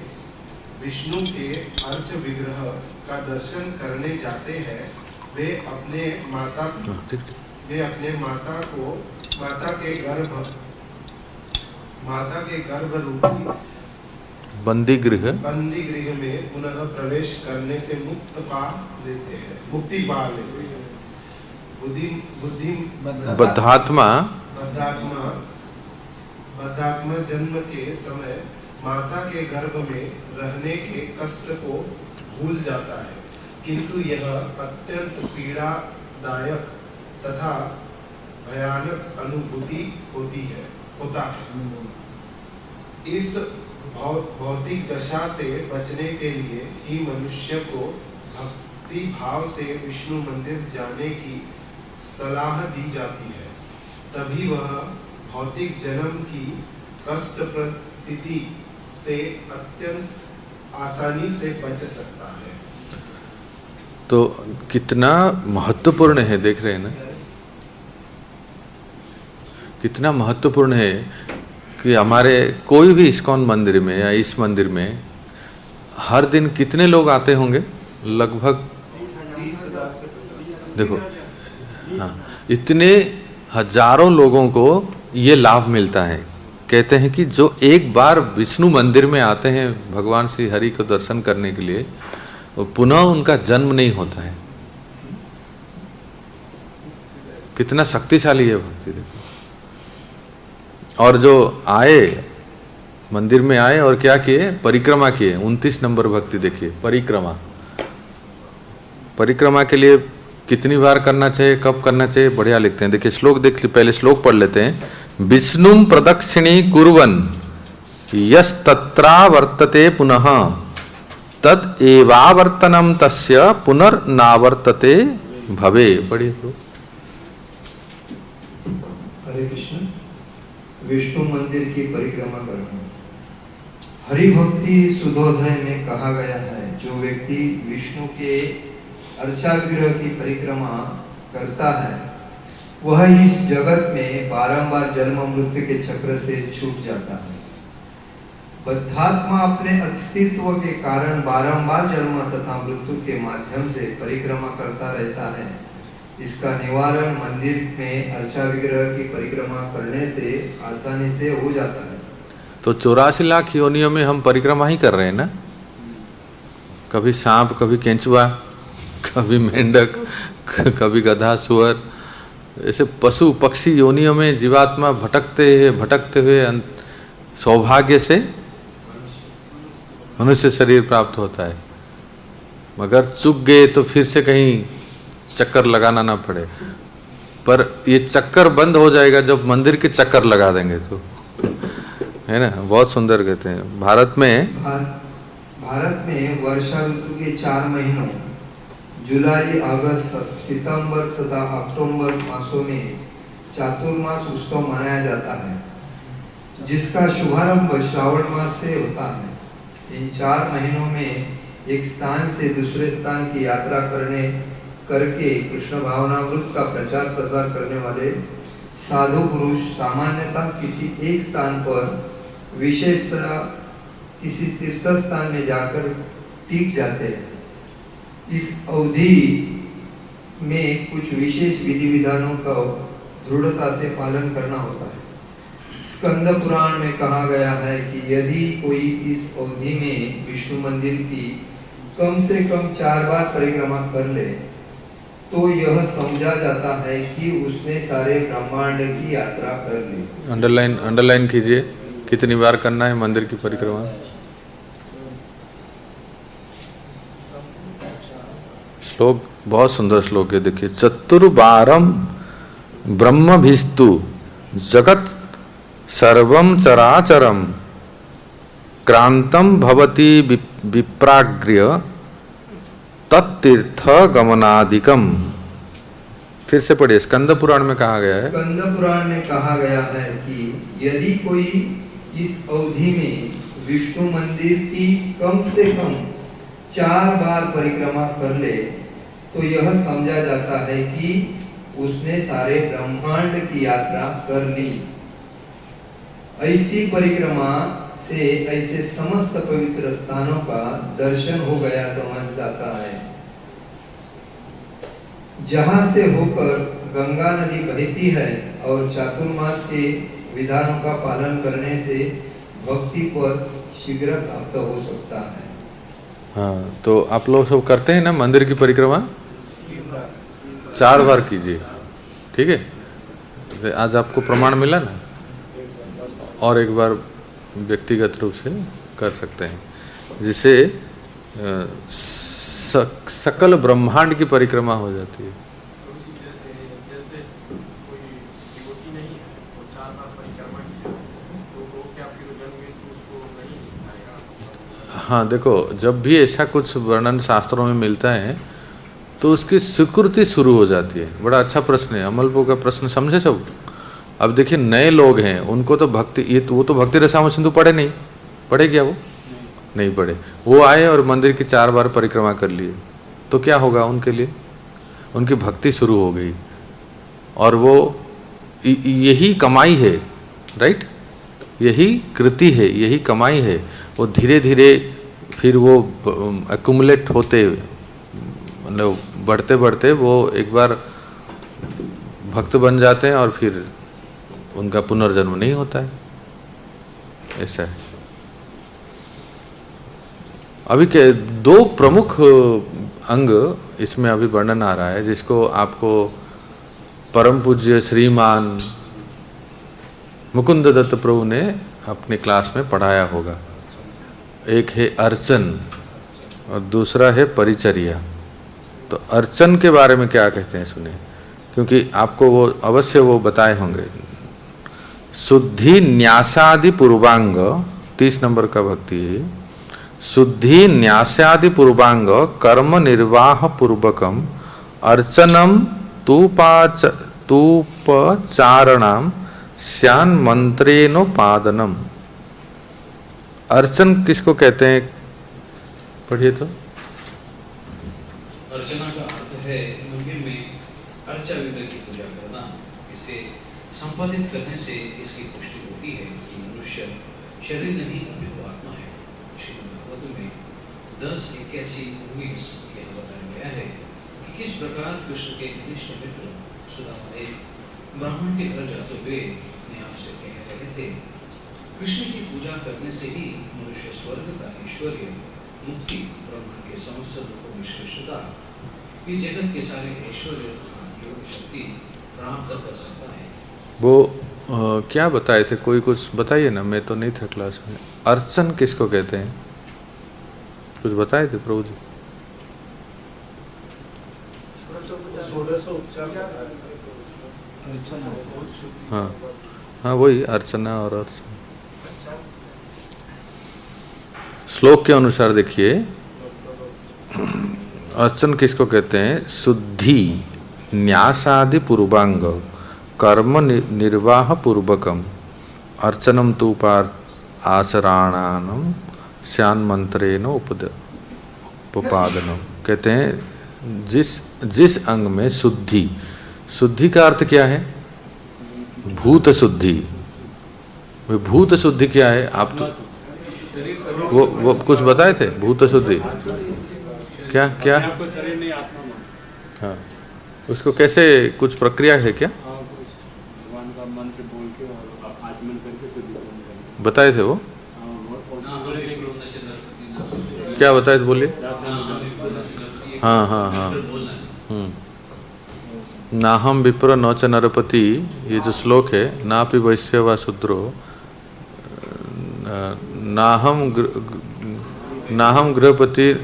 विष्णु के अर्च विग्रह का दर्शन करने जाते हैं, वे अपने माता के गर्भ रूपी बंदी गृह में पुनः प्रवेश करने से मुक्ति पा लेते हैं। बद्धात्मा जन्म के समय माता के गर्भ में रहने के कष्ट को भूल जाता है, किंतु यह अत्यंत पीड़ादायक तथा भयानक अनुभूति होता है। इस भौतिक दशा से बचने के लिए ही मनुष्य को भक्ति भाव से विष्णु मंदिर जाने की सलाह दी जाती है, तभी वह भौतिक जन्म की कष्टप्रद स्थिति से अत्यंत आसानी से बच सकता है। तो कितना महत्वपूर्ण है, देख रहे हैं ना, कितना महत्वपूर्ण है कि हमारे कोई भी इस्कॉन मंदिर में या इस मंदिर में हर दिन कितने लोग आते होंगे? लगभग 30,000 से 50,000। देखो, हाँ, इतने हजारों लोगों को ये लाभ मिलता है। कहते हैं कि जो एक बार विष्णु मंदिर में आते हैं भगवान श्री हरि को दर्शन करने के लिए, वो पुनः उनका जन्म नहीं होता है। कितना शक्तिशाली है भक्ति, देखो। और जो आए मंदिर में आए और क्या किए? परिक्रमा किए। 29 नंबर भक्ति देखिए, परिक्रमा। परिक्रमा के लिए कितनी बार करना चाहिए, कब करना चाहिए, बढ़िया लिखते हैं। देखिए श्लोक देख ली, पहले श्लोक पढ़ लेते हैं। विष्णुम प्रदक्षिणी कुर्वन् यस् तत्रा वर्तते पुनः तद एवावर्तनम तस्य पुनर्नावर्तते भवे। पढ़िए। हरे कृष्ण। विष्णु मंदिर की परिक्रमा करना। हरि भक्ति सुधोदय में कहा गया है, जो व्यक्ति विष्णु के अर्चा विग्रह की परिक्रमा करता है वह इस जगत में बारंबार जन्म मृत्यु के चक्र से छूट जाता है। बद्धात्मा अपने अस्तित्व के कारण बारंबार जन्म तथा मृत्यु के माध्यम से परिक्रमा करता रहता है। इसका निवारण मंदिर में अर्चा विग्रह की परिक्रमा करने से आसानी से हो जाता है। तो 84 लाख योनियों में हम परिक्रमा ही कर रहे हैं ना, कभी सांप, कभी केंचुआ, कभी मेंढक, कभी गधा, सुअर, ऐसे पशु पक्षी योनियों में जीवात्मा भटकते हुए सौभाग्य से मनुष्य शरीर प्राप्त होता है। मगर चूक गए तो फिर से कहीं चक्कर लगाना ना पड़े। पर ये चक्कर बंद हो जाएगा जब मंदिर के चक्कर लगा देंगे तो, है ना। बहुत सुंदर कहते हैं। भारत में वर्षा ऋतु के 4 महीनों जुलाई, अगस्त, सितंबर तथा अक्टूबर मासों में चातुर्मास उत्सव मनाया जाता है, जिसका शुभारंभ श्रावण मास से होता है। इन 4 महीनों में एक स्थान से दूसरे स्थान की यात्रा करके कृष्ण भावनामृत का प्रचार प्रसार करने वाले साधु पुरुष सामान्यतः किसी एक स्थान पर, विशेषतः किसी तीर्थ स्थान में जाकर टिक जाते हैं। इस अवधि में कुछ विशेष विधि विधानों का दृढ़ता से पालन करना होता है। स्कंद पुराण में कहा गया है कि यदि कोई इस अवधि में विष्णु मंदिर की कम से कम 4 बार परिक्रमा कर ले तो यह समझा जाता है कि उसने सारे ब्रह्मांड की यात्रा कर ली। अंडरलाइन कीजिए, कितनी बार करना है मंदिर की परिक्रमा। श्लोक बहुत सुंदर श्लोक है, देखिए। चतुर्बारम ब्रह्मभिस्तु जगत सर्वम चराचरम क्रांतम भवति विप्राग्र्य तत्तीर्थ गमनादिकम। फिर से पढ़िए। स्कंद पुराण में कहा गया है, स्कंद पुराण में कहा गया है कि यदि कोई इस अवधि में विष्णु मंदिर की कम से कम 4 बार परिक्रमा कर ले तो यह समझा जाता है कि उसने सारे ब्रह्मांड की यात्रा कर ली। ऐसी परिक्रमा से ऐसे समस्त पवित्र स्थानों का दर्शन हो गया समझ जाता है। जहां से होकर गंगा नदी बहती है और चातुर्मास के विधानों का पालन करने से भक्ति पर शीघ्र प्राप्त हो सकता है। हाँ, तो आप लोग सब करते हैं ना मंदिर की परिक्रमा? 4 बार कीजिए, ठीक है। आज आपको प्रमाण मिला ना, और एक बार व्यक्तिगत रूप से कर सकते हैं, जिसे सकल ब्रह्मांड की परिक्रमा हो जाती है। जैसे कोई डिवोटी नहीं है, वो 4 बार परिक्रमा किया, तो वो क्या फिर जन्म मृत्यु उसको नहीं आएगा? हाँ देखो, जब भी ऐसा कुछ वर्णन शास्त्रों में मिलता है तो उसकी स्वीकृति शुरू हो जाती है। बड़ा अच्छा प्रश्न है, अमलपो का प्रश्न समझे सब। अब देखिए नए लोग हैं, उनको तो भक्ति, ये तो वो तो भक्ति रसायन सिंधु पढ़े नहीं, पढ़े क्या वो? नहीं पढ़े। वो आए और मंदिर की 4 बार परिक्रमा कर लिए, तो क्या होगा उनके लिए? उनकी भक्ति शुरू हो गई, और वो यही कमाई है, राइट? यही कृति है, यही कमाई है। वो धीरे धीरे फिर वो एक्युमुलेट होते, मतलब बढ़ते बढ़ते वो एक बार भक्त बन जाते हैं और फिर उनका पुनर्जन्म नहीं होता है। ऐसा है। अभी के 2 प्रमुख अंग इसमें अभी वर्णन आ रहा है, जिसको आपको परम पूज्य श्रीमान मुकुंद दत्त प्रभु ने अपने क्लास में पढ़ाया होगा। एक है अर्चन और दूसरा है परिचर्या। तो अर्चन के बारे में क्या कहते हैं सुने, क्योंकि आपको वो अवश्य वो बताए होंगे। शुद्धि न्यासादि पूर्वांग, 30 नंबर का भक्ति है। शुद्धि न्यासादि पूर्वांग कर्म निर्वाह पूर्वकम अर्चनम तूपचारणम श्यान मंत्रेणोपादनम। अर्चन किसको कहते हैं, पढ़िए तो। अर्चना का अर्थ है मंदिर में अर्चा विग्रह की पूजा करना। इसे संपादित करने से इसकी पुष्टि होती है कि मनुष्य शरीर नहीं अपितु आत्मा है। श्रीमद् भागवत में 10:81-19 यह बताया गया है कि किस प्रकार कृष्ण के घनिष्ठ मित्र सुदामा एक ब्राह्मण के घर जाते हुए अपने आप से कह रहे थे, कृष्ण की पूजा करने से ही मनुष्य स्वर्ग का ऐश्वर्य, मुक्ति, ब्रह्मांड के समस्त दुखों में श्रेष्ठता, ये जगत के सारे ऐश्वर्य योग शक्ति प्राप्त कर सकता है। वो क्या बताए थे, कोई कुछ बताइए ना, मैं तो नहीं था क्लास में। अर्चन किसको कहते हैं, कुछ बताए थे प्रभु जी? हाँ हाँ, वही अर्चना और अर्चन। श्लोक के अनुसार देखिए, अर्चन किसको कहते हैं? शुद्धि न्यासादि पूर्वांग कर्म निर्वाह पूर्वकम अर्चनम तूपार आचराणानम श्यान मंत्रेण उपादनम। कहते हैं जिस अंग में शुद्धि, शुद्धि का अर्थ क्या है? भूत शुद्धि। भूत शुद्धि क्या है? आप तो वो कुछ बताए थे, भूत शुद्धि क्या क्या? शरीर नहीं आत्मा में। हाँ, उसको कैसे, कुछ प्रक्रिया है क्या? भगवान का मंत्र बोल के और आचमन करके शुद्धिकरण बताए थे वो? क्या बताए थे, बोलिए। हाँ हाँ हाँ। नाहम विप्र न च नरपति, ये जो श्लोक है, नापि वैश्य व शूद्रो, नाहम गृहपति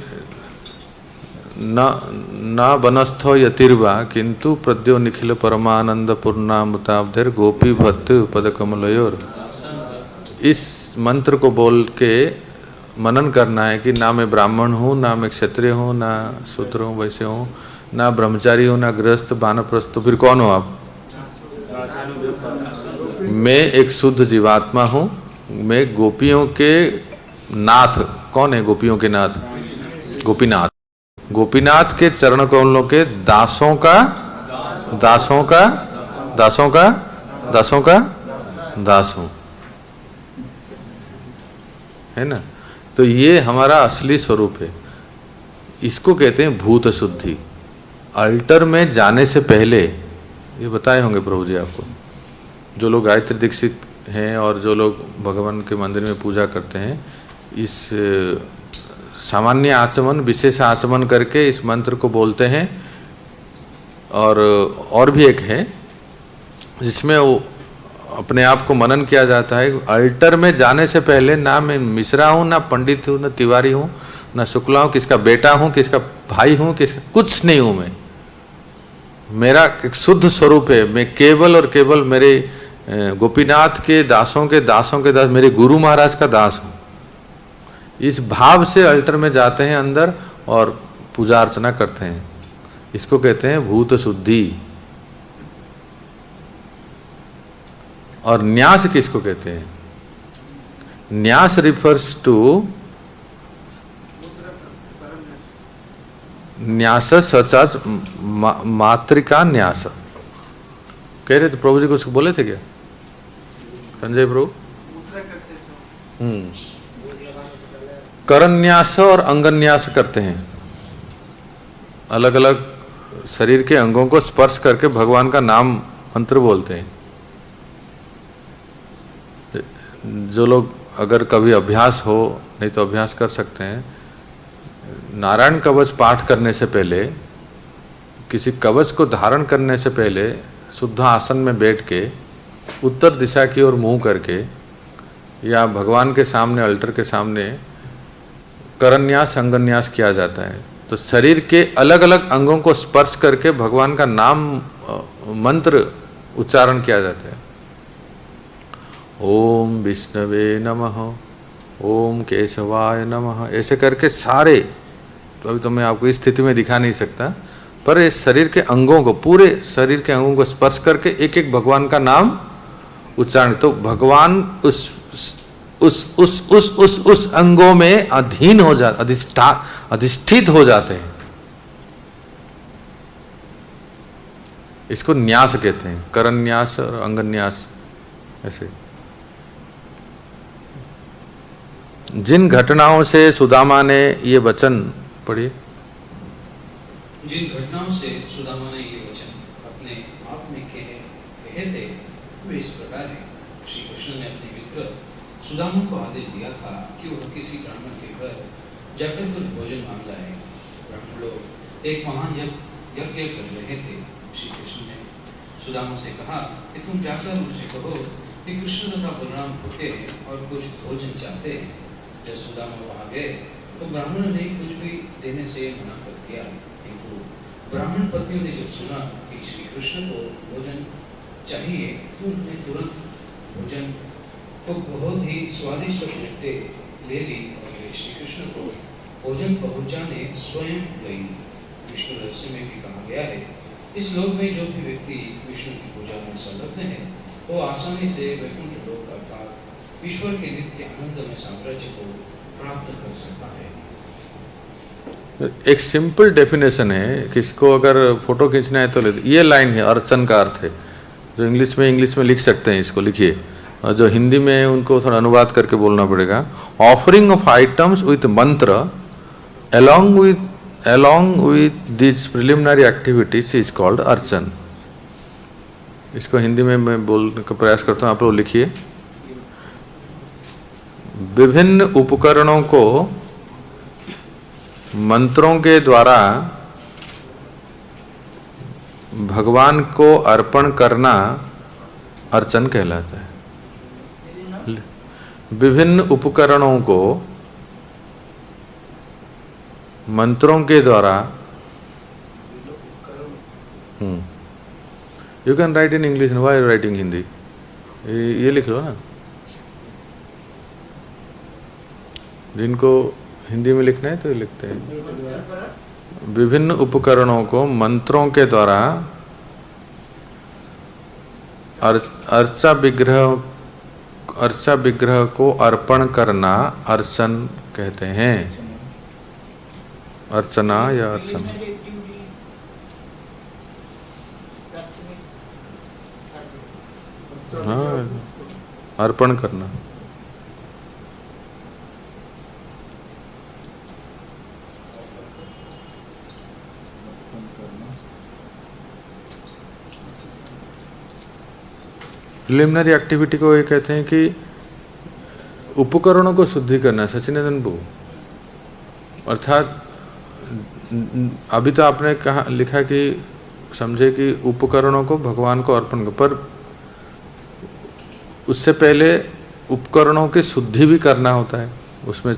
न वनस्थो यतिर्वा किंतु प्रद्यो निखिल परमानंद पूर्णामृताब्धेर गोपी भक्त पदकमलयोर। इस मंत्र को बोल के मनन करना है कि ना मैं ब्राह्मण हूँ, ना मैं क्षत्रिय हूँ, ना शूद्र हूँ, वैसे हूँ, ना ब्रह्मचारी हूँ, ना गृहस्थ वानप्रस्थ। तो फिर कौन हो आप? मैं एक शुद्ध जीवात्मा हूँ। मैं गोपियों के नाथ। कौन है गोपियों के नाथ? गोपीनाथ। गोपीनाथ के चरण कमलों के दासों का दास हूँ, है ना? तो ये हमारा असली स्वरूप है। इसको कहते हैं भूत शुद्धि। अल्टर में जाने से पहले, ये बताए होंगे प्रभु जी आपको, जो लोग गायत्री दीक्षित हैं और जो लोग भगवान के मंदिर में पूजा करते हैं, इस सामान्य आचमन, विशेष आचमन करके इस मंत्र को बोलते हैं। और भी एक है जिसमें वो अपने आप को मनन किया जाता है। अल्टर में जाने से पहले ना मैं मिश्रा हूँ, ना पंडित हूँ, ना तिवारी हूँ, ना शुक्ला हूँ, किसका बेटा हूँ, किसका भाई हूँ, किसका कुछ नहीं हूँ। मैं, मेरा एक शुद्ध स्वरूप है। मैं केवल और केवल मेरे गोपीनाथ के दासों के दास, मेरे गुरु महाराज का दास हूँ। इस भाव से अल्टर में जाते हैं अंदर और पूजा अर्चना करते हैं। इसको कहते हैं भूत शुद्धि। और न्यास किसको कहते हैं? न्यास रिफर्स टू न्यास सच एज मातृका न्यास। कह रहे थे प्रभु जी कुछ बोले थे क्या संजय प्रभु? करन्यास और अंगन्यास करते हैं। अलग अलग शरीर के अंगों को स्पर्श करके भगवान का नाम मंत्र बोलते हैं। जो लोग अगर कभी अभ्यास हो, नहीं तो अभ्यास कर सकते हैं। नारायण कवच पाठ करने से पहले, किसी कवच को धारण करने से पहले शुद्ध आसन में बैठ के उत्तर दिशा की ओर मुंह करके या भगवान के सामने, अल्टर के सामने करन्यास अंगन्यास किया जाता है। तो शरीर के अलग अलग अंगों को स्पर्श करके भगवान का नाम मंत्र उच्चारण किया जाता है। ओम विष्णवे नमः, ओम केशवाय नमः, ऐसे करके सारे। तो अभी तो मैं आपको इस स्थिति में दिखा नहीं सकता, पर इस शरीर के अंगों को, पूरे शरीर के अंगों को स्पर्श करके एक एक भगवान का नाम उच्चारण। तो भगवान उस अंगों में अधीन हो जाते, अधिष्ठित हो जाते हैं। इसको न्यास कहते हैं, करन्यास और अंगन्यास। ऐसे जिन घटनाओं से सुदामा ने ये वचन पढ़िए। जिन घटनाओं से सुदामा ने ये वचन अपने आप में कहे थे वे इस प्रकार है। श्री कृष्ण ने अपने मित्र सुदामा को आदेश दिया था कि वह किसी ब्राह्मण के घर जाकर कुछ भोजन मांग लाए। ब्राह्मण लोग एक महान यज्ञ कर रहे थे। श्री कृष्ण ने सुदामा से कहा कि तुम जाकर उनसे कहो कि कृष्ण तथा बलराम भूखे हैं और कुछ भोजन चाहते हैं। जब सुदामा वहां गए तो ब्राह्मण ने कुछ भी देने से मना कर दिया, किंतु ब्राह्मण पत्नियों ने जब सुना कि श्री कृष्ण को भोजन चाहिए तो उन्होंने तुरंत भोजन को बहुत ही स्वादिष्ट प्लेटें ले ली और श्री कृष्ण को भोजन पहुंचाने स्वयं गई। विष्णु रहस्य में भी कहा गया है, इस लोक में जो भी व्यक्ति विष्णु की पूजा में संलग्न है वो आसानी से वैकुंठ लोक अर्थात ईश्वर के नित्य आनंदमय साम्राज्य को प्राप्त कर सकता है। एक सिंपल डेफिनेशन है, किसको अगर फोटो खींचना है तो ये लाइन है, अर्चन का अर्थ है। जो इंग्लिश में लिख सकते हैं इसको लिखिए, और जो हिंदी में उनको थोड़ा अनुवाद करके बोलना पड़ेगा। ऑफरिंग ऑफ आइटम्स विथ मंत्र along with these preliminary activities is called अर्चन। इसको हिंदी में मैं बोलने का प्रयास करता हूँ, आप लोग लिखिए। विभिन्न उपकरणों को मंत्रों के द्वारा भगवान को अर्पण करना अर्चन कहलाता है। विभिन्न उपकरणों को मंत्रों के द्वारा, you can write in English, why writing Hindi? ये लिख लो ना, जिनको हिंदी में लिखना है तो ये लिखते हैं। विभिन्न उपकरणों को मंत्रों के द्वारा अर्चा विग्रह को अर्पण करना अर्चन कहते हैं। अर्चना या अर्चन। हाँ, अर्पण करना। प्रिलिमिनरी एक्टिविटी को ये कहते हैं कि उपकरणों को शुद्धि करना। सचिनंदन बू, अर्थात अभी तो आपने कहा लिखा कि समझे कि उपकरणों को भगवान को अर्पण कर, पर उससे पहले उपकरणों की शुद्धि भी करना होता है, उसमें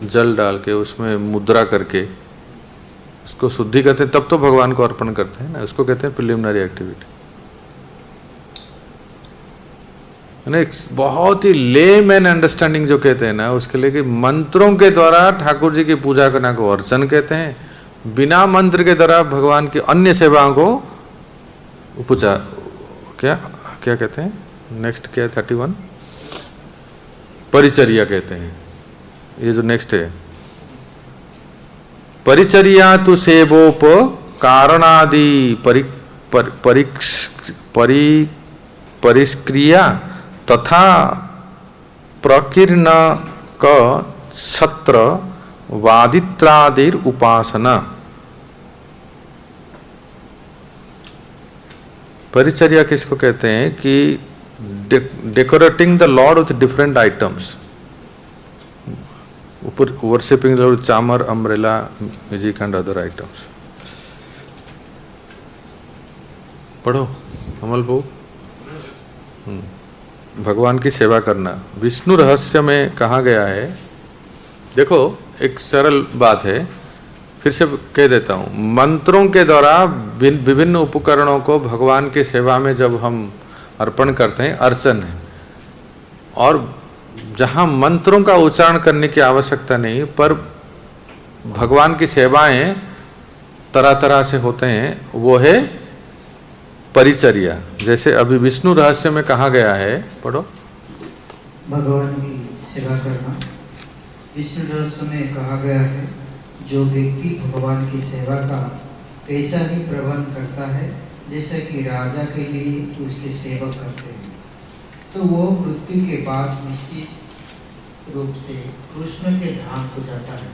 जल डाल के, उसमें मुद्रा करके उसको शुद्धि करते हैं, तब तो भगवान को अर्पण करते हैं ना। उसको कहते हैं प्रिलिमिनरी एक्टिविटी। एक बहुत ही लेमैन अंडरस्टैंडिंग जो कहते हैं ना, उसके लिए कि मंत्रों के द्वारा ठाकुर जी की पूजा करना को अर्चन कहते हैं, बिना मंत्र के द्वारा भगवान की अन्य सेवाओं को पूजा क्या क्या कहते हैं। नेक्स्ट क्या है 31, परिचर्या कहते हैं। ये जो नेक्स्ट है, परिचर्या तो सेवोप कारणादि परिष्क्रिया तथा प्रकीर्ण क छत्र वादित्रादिर उपासना। परिचर्या किसको कहते हैं कि decorating the lord with different items, worshipping the lord चामर, umbrella, music and other items. पढ़ो अमल बहू। भगवान की सेवा करना विष्णु रहस्य में कहा गया है। देखो एक सरल बात है, फिर से कह देता हूँ, मंत्रों के द्वारा विभिन्न उपकरणों को भगवान की सेवा में जब हम अर्पण करते हैं, अर्चन है। और जहाँ मंत्रों का उच्चारण करने की आवश्यकता नहीं, पर भगवान की सेवाएं तरह तरह से होते हैं, वो है परिचर्या। जैसे अभी विष्णु रहस्य में कहा गया है, पढ़ो। भगवान की सेवा करना विष्णु रहस्य में कहा गया है, जो व्यक्ति भगवान की सेवा का ऐसा ही प्रबंध करता है जैसा कि राजा के लिए उसके सेवक करते हैं, तो वो मृत्यु के बाद निश्चित रूप से कृष्ण के धाम को जाता है।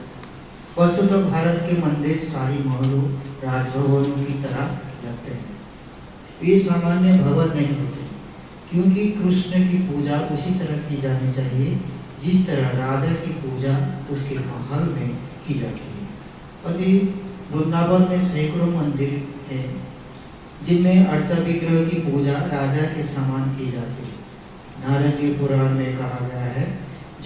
वस्तुतः भारत के मंदिर शाही महलों, राजभवनों की तरह लगते हैं। ये सामान्य भवन नहीं होते, क्योंकि कृष्ण की पूजा उसी तरह की जानी चाहिए जिस तरह राजा की पूजा उसके महल में की जाती है। अभी वृंदावन में सैकड़ों मंदिर हैं जिनमें अर्चा विग्रह की पूजा राजा के समान की जाती है। नारदीय पुराण में कहा गया है,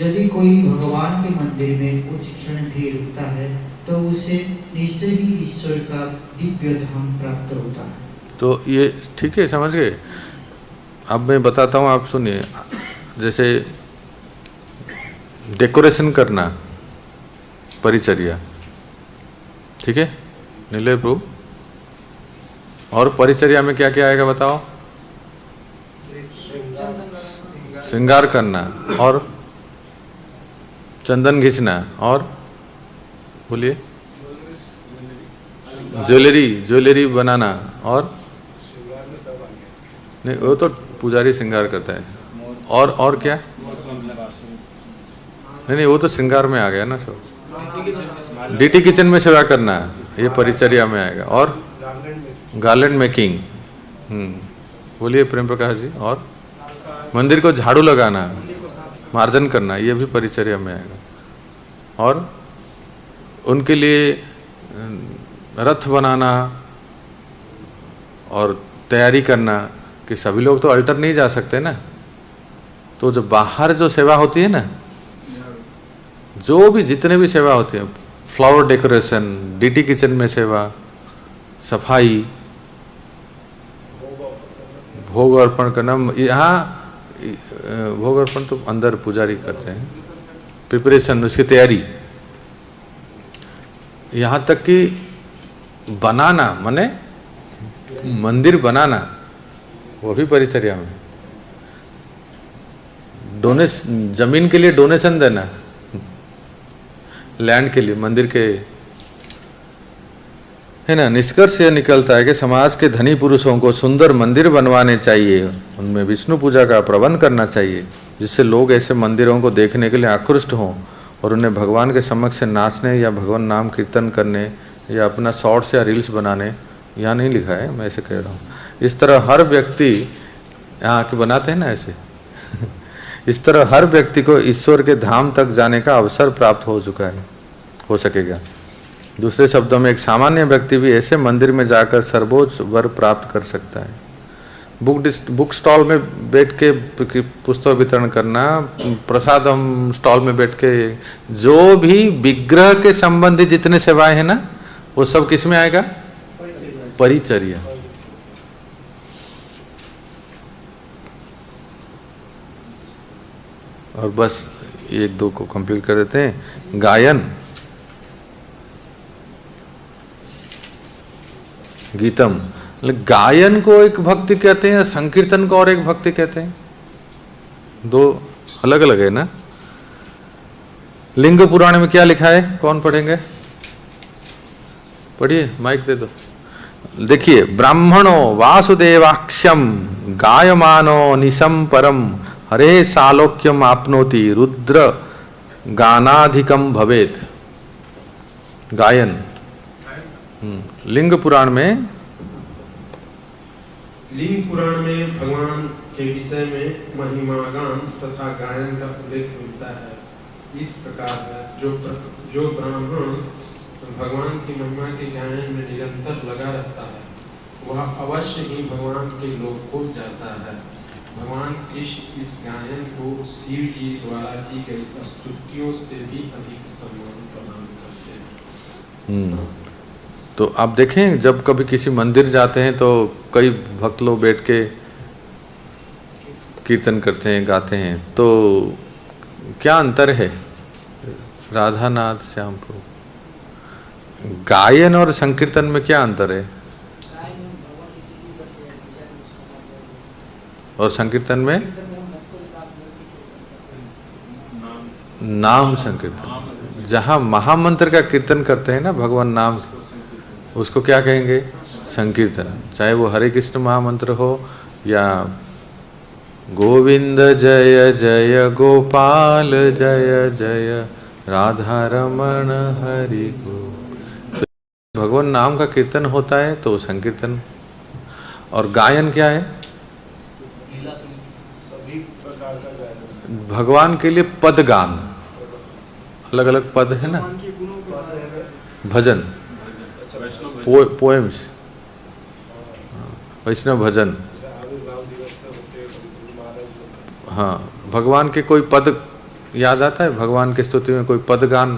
यदि कोई भगवान के मंदिर में कुछ क्षण भी रुकता है तो उसे निश्चय ही ईश्वर का दिव्य धाम प्राप्त होता है। तो ये ठीक है, समझ गए। अब मैं बताता हूँ, आप सुनिए। जैसे डेकोरेशन करना, परिचर्या, ठीक है नीले प्रभु। और परिचर्या में क्या क्या आएगा बताओ? श्रृंगार करना और चंदन घिसना, और बोलिए ज्वेलरी बनाना, और नहीं वो तो पुजारी श्रृंगार करता है। और क्या? नहीं वो तो श्रृंगार में आ गया ना सब। डीटी किचन में सेवा करना, ये परिचर्या में आएगा। और गार्लैंड मेकिंग, बोलिए प्रेम प्रकाश जी। और मंदिर को झाड़ू लगाना, मार्जन करना, ये भी परिचर्या में आएगा। और उनके लिए रथ बनाना और तैयारी करना, कि सभी लोग तो अल्टर नहीं जा सकते ना, तो जो बाहर जो सेवा होती है ना, जो भी जितने भी सेवा होती है, फ्लावर डेकोरेशन, डीटी किचन में सेवा, सफाई, भोग अर्पण करना, यहाँ भोग अर्पण तो अंदर पुजारी करते हैं, प्रिपरेशन, उसकी तैयारी, यहाँ तक कि बनाना, माने मंदिर बनाना, वो भी परिचर्या में। जमीन के लिए डोनेशन देना, लैंड के लिए, मंदिर के, है ना। निष्कर्ष यह निकलता है कि समाज के धनी पुरुषों को सुंदर मंदिर बनवाने चाहिए, उनमें विष्णु पूजा का प्रबंध करना चाहिए, जिससे लोग ऐसे मंदिरों को देखने के लिए आकृष्ट हों और उन्हें भगवान के समक्ष नाचने या भगवान नाम कीर्तन करने या अपना शॉर्ट्स या रील्स बनाने, यहाँ नहीं लिखा है, मैं ऐसे कह रहा हूँ, इस तरह हर व्यक्ति, यहाँ आके बनाते हैं ना ऐसे इस तरह हर व्यक्ति को ईश्वर के धाम तक जाने का अवसर प्राप्त हो सकेगा। दूसरे शब्दों में, एक सामान्य व्यक्ति भी ऐसे मंदिर में जाकर सर्वोच्च वर प्राप्त कर सकता है। बुक स्टॉल में बैठ के पुस्तक वितरण करना, प्रसादम स्टॉल में बैठ के, जो भी विग्रह के संबंधी जितने सेवाएं हैं ना, वो सब किस में आएगा? परिचर्या। और बस एक दो को कंप्लीट कर देते हैं। गायन, गीतम, गायन को एक भक्ति कहते हैं, संकीर्तन को और एक भक्ति कहते हैं, दो अलग अलग है ना। लिंग पुराण में क्या लिखा है, कौन पढ़ेंगे? पढ़िए, माइक दे दो। देखिए, ब्राह्मणो वासुदेवाक्षम गायमानो निशम परम हरे सालोक्यम आपनोति रुद्र गानाधिकम भवेत। गायन लिंग पुराण में, लिंग पुराण में भगवान के विषय में महिमागान तथा गायन का उल्लेख मिलता है। इस प्रकार है, जो ब्राह्मण भगवान की महिमा के गायन में निरंतर लगा रहता है, वह अवश्य ही भगवान के लोक को जाता है। भगवान कृष्ण इस गायन को शिव जी द्वारा की गई स्तुतियों से भी अधिक सम्मान प्रदान करते हैं। तो आप देखें, जब कभी किसी मंदिर जाते हैं तो कई भक्त लोग बैठ के कीर्तन करते हैं, गाते हैं, तो क्या अंतर है? राधानाथ श्याम प्रभु, गायन और संकीर्तन में क्या अंतर है? और संकीर्तन में नाम संकीर्तन, जहाँ महामंत्र का कीर्तन करते हैं ना भगवान नाम, उसको क्या कहेंगे? संकीर्तन। चाहे वो हरे कृष्ण महामंत्र हो या गोविंद जय जय गोपाल जय जय राधा रमण हरि गो, तो भगवान नाम का कीर्तन होता है तो संकीर्तन। और गायन क्या है? भगवान के लिए पद गान, अलग अलग पद है ना, भजन, पोएम्स, वैष्णव भजन। हाँ, भगवान के कोई पद याद आता है? भगवान की स्तुति में कोई पद गान,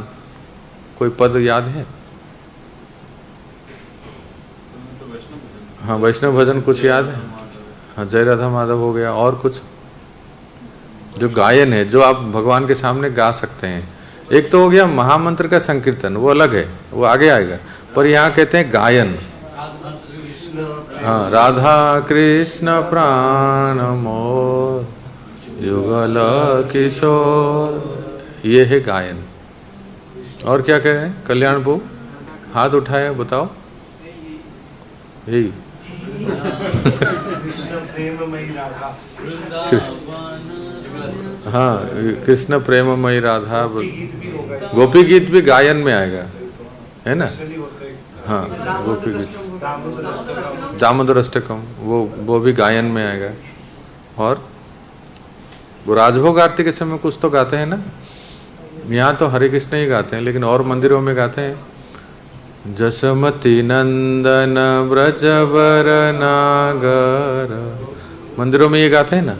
कोई पद याद है? हाँ, वैष्णव भजन कुछ याद है? हाँ, जय राधा माधव हो गया। और कुछ जो गायन है, जो आप भगवान के सामने गा सकते हैं। एक तो हो गया महामंत्र का संकीर्तन, वो अलग है, वो आगे आएगा, पर यहाँ कहते हैं गायन। हाँ, राधा कृष्ण प्राण मोर युगल किशोर, ये है गायन। और क्या कह रहे हैं? कल्याण बो हाथ उठाए, बताओ। यही कृष्ण प्रेममयी राधा, हाँ, कृष्ण प्रेममयी राधा, गोपी गीत भी गायन में आएगा, है ना? हाँ, गोपी गीत, दामोदर अष्टकम, वो भी गायन में आएगा। और वो राजभोग आरती के समय कुछ तो गाते हैं ना। यहाँ तो हरे कृष्ण ही गाते हैं, लेकिन और मंदिरों में गाते हैं जसमती नंदन ब्रजवर नागर, मंदिरों में ये गाते हैं ना।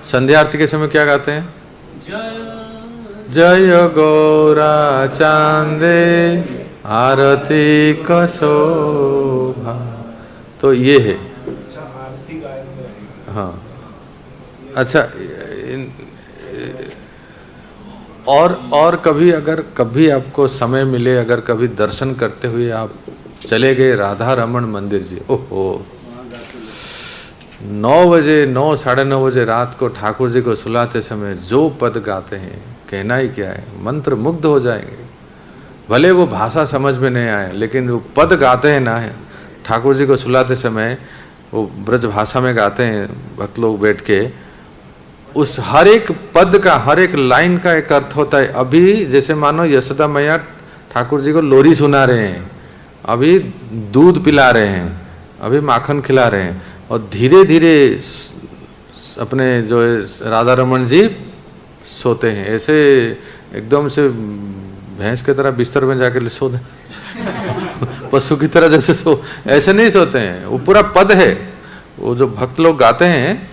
संध्या आरती के समय क्या गाते हैं? जय गौरा चांदे आरती कसोभा, तो ये है। हाँ, अच्छा। और कभी अगर कभी आपको समय मिले, अगर कभी दर्शन करते हुए आप चले गए राधा रमण मंदिर जी, ओहो, 9 बजे 9 साढ़े 9 बजे रात को ठाकुर जी को सुलाते समय जो पद गाते हैं, कहना ही क्या है, मंत्र मुग्ध हो जाएंगे। भले वो भाषा समझ में नहीं आए, लेकिन वो पद गाते हैं ना ठाकुर जी को सुलाते समय, वो ब्रज भाषा में गाते हैं भक्त लोग बैठ के, उस हर एक पद का, हर एक लाइन का एक अर्थ होता है। अभी जैसे मानो यशोदा मैया ठाकुर जी को लोरी सुना रहे हैं, अभी दूध पिला रहे हैं, अभी माखन खिला रहे हैं, और धीरे धीरे अपने जो राधा रमन जी सोते हैं। ऐसे एकदम से भैंस की तरह बिस्तर में जाके सो दें पशु की तरह जैसे सो, ऐसे नहीं सोते हैं। वो पूरा पद है, वो जो भक्त लोग गाते हैं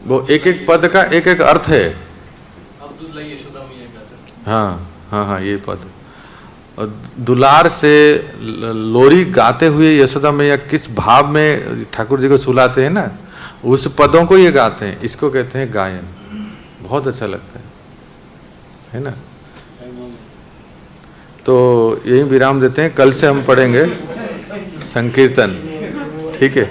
वो एक एक पद का एक एक अर्थ है। अब दूध लाई यशोदा मैया गाते। हाँ हाँ हाँ, ये पद। और दुलार से लोरी गाते हुए यशोदा मैया किस भाव में ठाकुर जी को सुलाते हैं ना, उस पदों को ये गाते हैं, इसको कहते हैं गायन। बहुत अच्छा लगता है ना। तो यही विराम देते हैं, कल से हम पढ़ेंगे संकीर्तन, ठीक है।